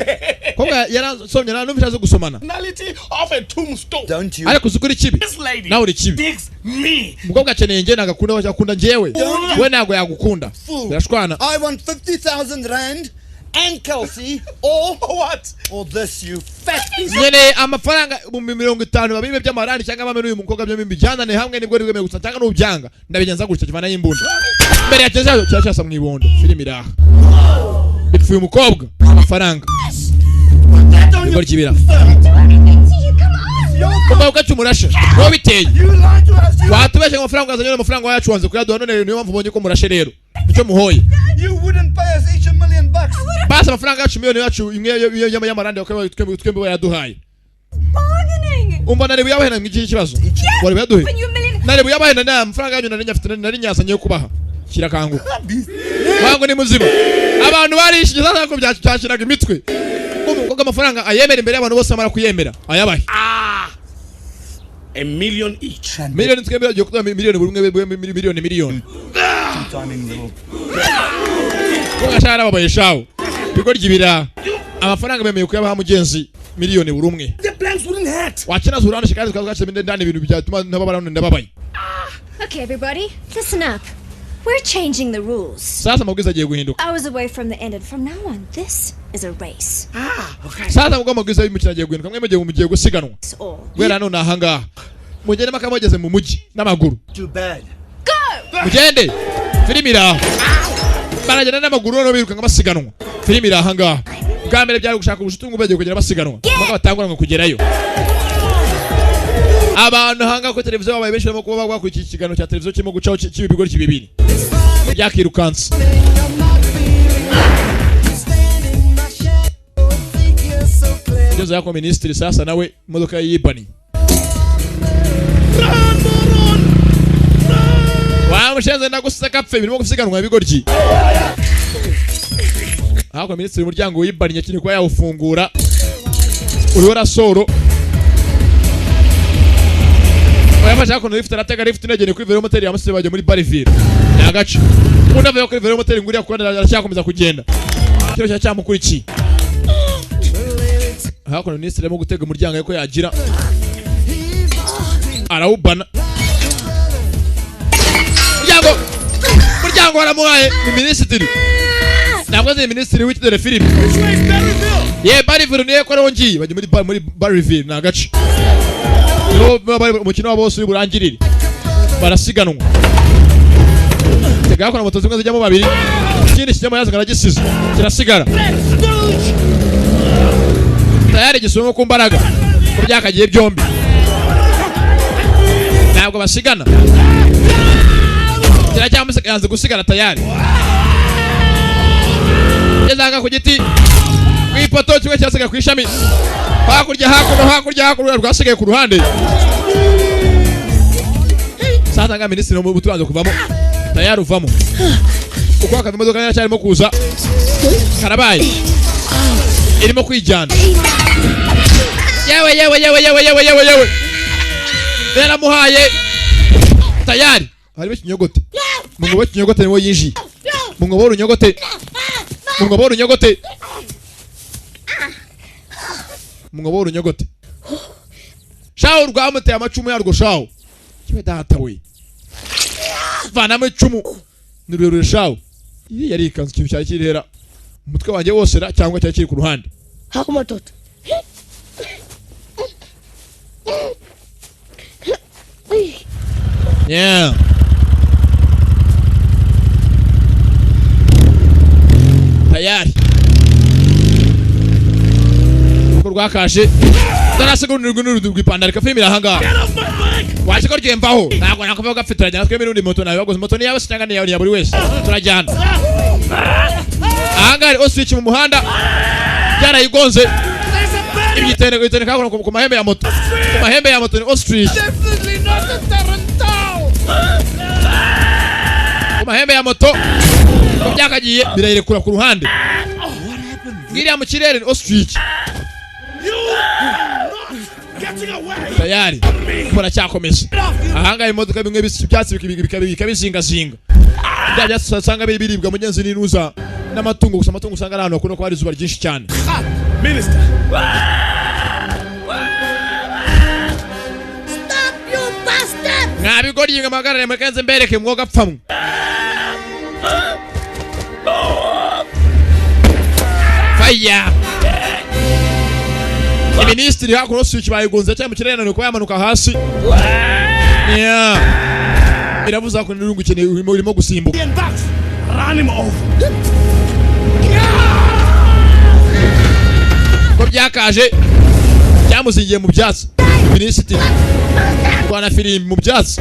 Kobwa yarasomye na numvise azo gusomana. Personality of a tombstone. Don't you? Ariko kuzukuri kibi. This lady Nawe uri kibi. digs me. Mukobwa akeneye nge nagakunda wacakunda njewe. We ntago yagukunda. Birashwana. I want 50,000 rand and Kelsey or what? Or this, you fat piece. Nyene amafaranga 50 babime by'amarani cyangwa bamene uyu mukobwa byo bijyana hamwe nibwo rwemeye gusa cyangwa n'ubyanga ndabigenza gutya kivana y'imbunda. Mbere ya cyaza cyashasa mu ibondo filimi iraha. Bipfuye umukobwa amafaranga. Nibwo kibira. Kumba ukacumurashe. Wo biteye. Watubeshe amafaranga azanye amafaranga yacu wanze kuyaduha none niyo mpamvu bonye ko murashe rero. Nicyo muhoye. You wouldn't pay us each $1 million. Basa amafaranga yacu miliyoni yacu imwe y'amarande twembe bayaduhaye. Bargaining! Umva nari buyabahena mw'iki kibazo. Wari buyaduhe. Nari buyabahena na amafaranga yanyu nari nyafite nari nyazanye kubaha. Kirakangu. Wangu ni muzima. Abantu barishije sasa ko byashiraga imitwe. Kuko amafaranga ayemera imbere y'abantu bose amara kuyemera. Ayabahe. $1 million each. Miliyoni twembe yo kuba miliyoni buri umwe miliyoni. Timing little. Kugashara babaye shawo. Biko ryibira. Amafaranga memeye kuyabaha mugenzi miliyoni buri umwe. The plans wouldn't hurt. Wakina zurana shikazi twakashye ndani ibintu byatuma nababara ndababaye. Okay, everybody, listen up. We're changing the rules. Sasa mabwiza agiye guhinduka. Hours away from the end, and from now on, this is a race. Okay. Sasa mugomba mabwiza y'imikino agiye guhinduka. Mwe mugiye gusiganwa. Gwera none ahanga. Mugende makamogeze mu muji n'amaguru. Too bad. Go! Mugende. Filimi iraha. Baragenda n'amaguru no biruka ngabasiganwa. Filimi iraha ngaha. Bwa mbere byari gushaka ubushuti ngo bagiye kugera basiganwa. Maka batangura ngo kugerayo. Abantu hanga ko televiziyo babaye benshi barimo kuba bagwa ku iki kiganiro cya televiziyo kirimo gucaho cy'ibigori kibibiri. Byakirukanse. Jezo yako ministry sasa nawe imodoka yibani. Wa mushenze ndagusaka pfe birimo gusiganwa ibigori. Hako ministry umuryango wibani nyakini kwa yawufungura. Uriho rasoro. Oyafasha ko lift aratega lift negene kuri velomoteri ya musebe bajye muri Bariville. Nagace. Umuntu avuye kuri velomoteri nguriya kuko aracyakomeza kugenda. Kiro cyamukurikiye. Hako ministry arimo gutega umuryango yako yagira. Arawubana. Muryango waramuhaye ni ministry. Ntabwo ze ministry w'ikidere Philip. Ye Bariville niye ko rongi bajye muri Bariville nagace. Umukino wabo bose urangirire barasiganwa tega ko na moto zimwe zijyamo babiri ikindi kijyamo yazanga gisize kirasigara tayari gisumo ku mbaraga kuryakagiye byombi ntabwo basigana kiracyamuse yanze gusigara tayari yazanga ku giti kwipoto kimwe cyasiga ku ishami hakurya rwasigaye ku ruhande sasa nga ministri no butubanze kuvamo tayari uvamo uko akava imodoka yari cyarimo kuza karabaye irimo kwijyana yewe rera muhaye tayari hari ikinyogote mungobo kinyogote niwo yinji mungobo runyogote mungobo runyogote shawo rwamuteye amacumu yarwo shawo kibe data we vanamo icumu nirurure shawo iyi yari ikanzu kintu cyari kirera umutwe wanjye wose ra cyangwa cyari kiri ku ruhande hakuma toto yeah tayari ko rwakaje darasigonira rw'ipandaro kafilimi rahanga waje ko ryemvaho ntabwo nakuvuga gafituranya natwe n'undi moto nawe bagoze moto niyawe cyangwa niyawe ya buri wese turajyana ahangari oswitch mu muhanda byarayigonze ibyitene kakora ku mahembe ya moto ku mahembe ya moto ni ostrich ku mahembe ya moto ko byakagiye birayirekura ku ruhande ngiriya mu kirere ni ostrich tayari mbona cyakomeza ahangaye imodoka bimwe byatsi bikabizingazinga byasanga biribwa mugenzi n'inuza n'amatungo gusa amatungo usanga ahantu hakunda kuba hari izuba ryinshi cyane. Minister, stop you bastard! Mwabigoriye amagarare mukenze mbereke mwoga pfamwe. Fire! Ministry hakuno switch bayigonze cyane mu kirere nuko yamanuka hasi. Yeah. Iravuza ko nirungu cyane urimo gusimbuka. Run him over. Ko byakaje byamuzingiye mu byatsi. Ministry Rwanda film mu byatsi.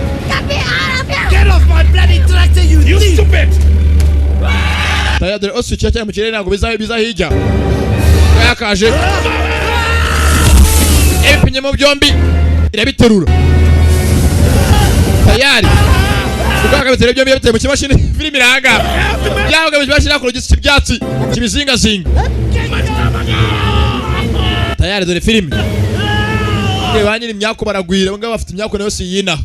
Get off my bloody tractor, you stupid! Tayadre oswitch cyane mu kirere ntabwo bizahijya. Byakaje epinyemo byombi irabiterura tayari ukaka bitera byombi bitera mu kimashini film iranga yaga bimashini ko gisi byatsi kibizinga zinga tayari dore film banyiri imyako baragwira banga bafite imyako nayo siyina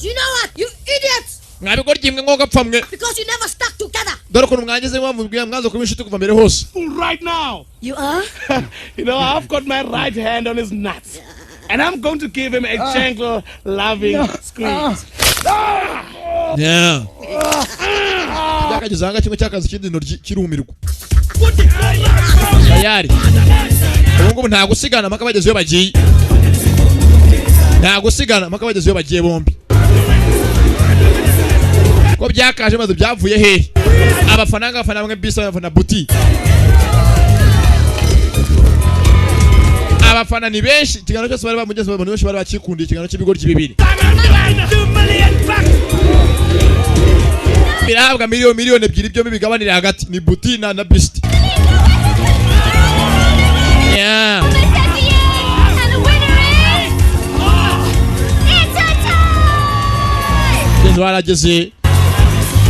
You know what, you idiots! mwabigorye imwe ngo gapfamwe Because you never stuck together. dore ko mwangeze mwamubwiye mwanzo kuba inshuti kuva mbere hose Right now. You are? You know, I've got my right hand on his nuts. And I'm going to give him a gentle, loving squeeze. Yeah. Yakagezanga kimwe cyakazi kindi no kirumirwa. Tayari. Ubungu nta gusigana maka bageze yo bagiye. Nta gusigana maka bageze yo bagiye bombi. Ko byakaje maze byavuye he? Abafana bamwe bisa abafana buti. Abafana ni benshi kigano cyose bari bamugeze abantu benshi bari bakikundiye kigano cy'ibigori bibiri. Birahabwa miliyoni ebyiri byo bigabanira hagati ni buti na beast. Yeah. Nzo arageze.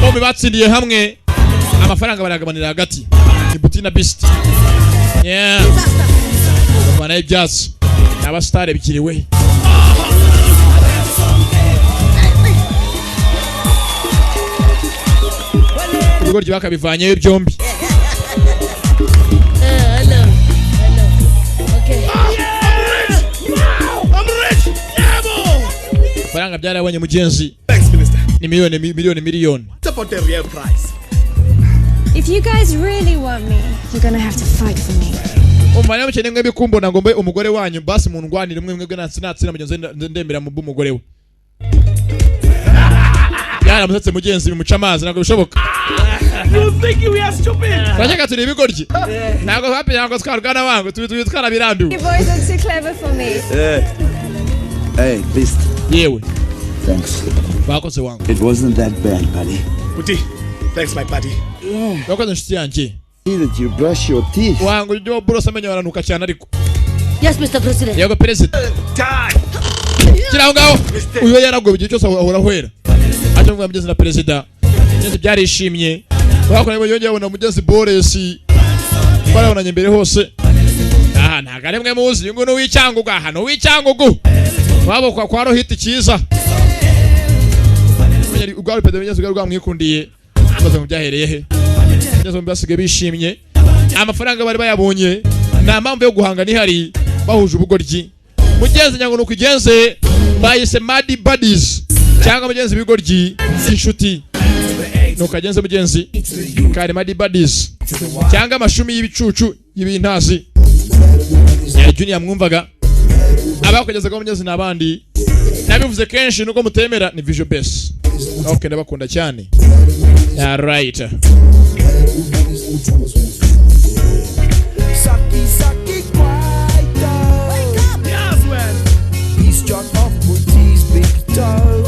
Bombi batsindiye hamwe amafaranga baragabanira hagati ni buti na beast. Yeah. Bana ibyatsi aba star bikiriwe. Ibigoryi bakabivanyeyo byombi. Hello. Okay. I'm rich! Faranga byarabonye mugenzi. Thanks, Minister. Ni miliyoni. What about the real price? If you guys really want me, you're gonna have to fight for me. Umwana mukene mwe bikumbona ngo mbe umugore wanyu basi mu ndwanire mwe natsina mugenzi ndemera mu bumugore we. Yara musatse mugenzi bimuca amazi ntabwo bishoboka. You think we are stupid? Bashaka turi ibigoryi. Ntabwo happy ntabwo twarugana wangu twitwara birandu. You boys are too clever for me. Hey, Beast. Yewe. Thanks. Bakoze wangu. It wasn't that bad, buddy. Buti, thanks my buddy. Bakoze nshuti yanjye. See that you brush your teeth. Wangu ryo burosa amenyo baranuka cyane ariko. Yes, Mr. President. Yego president. Kiraho ngaho. Uyo yaragwe bigiye cyose ahora hwera. Aje mvuga mugezi na president. Nyenze byarishimye. Bakora ngo yongeye abona mugezi Boris. Barabonanye mbere hose. Ah, nagare mwe muzi ngo no wicyanguga hano wicyangugu. Wabo kwa rohiti cyiza. Mwenyeri ubwari pedo mugezi bwa mwikundiye. Baza mu byahereye he. Mugezi mbasige bishimye. Amafaranga bari bayabonye. Na mpamvu yo guhanga ni hari bahuje ubugoryi. Mugezi nyango no kugenze bayise Mad Buddies. Cyangwa mugenzi bigoryi inshuti. Nukagenze mugenzi kare Mad Buddies. Cyangwa amashumi y'ibicucu y'ibintazi. Ya Junior mwumvaga. Abakugeza ko mugenzi nabandi. Nabivuze kenshi nuko mutemera ni Visual Base. Okay, ndabakunda cyane. Alright. Saki Saki Kwaito. Wake up! Yes, man! He struck off Booty's big toe.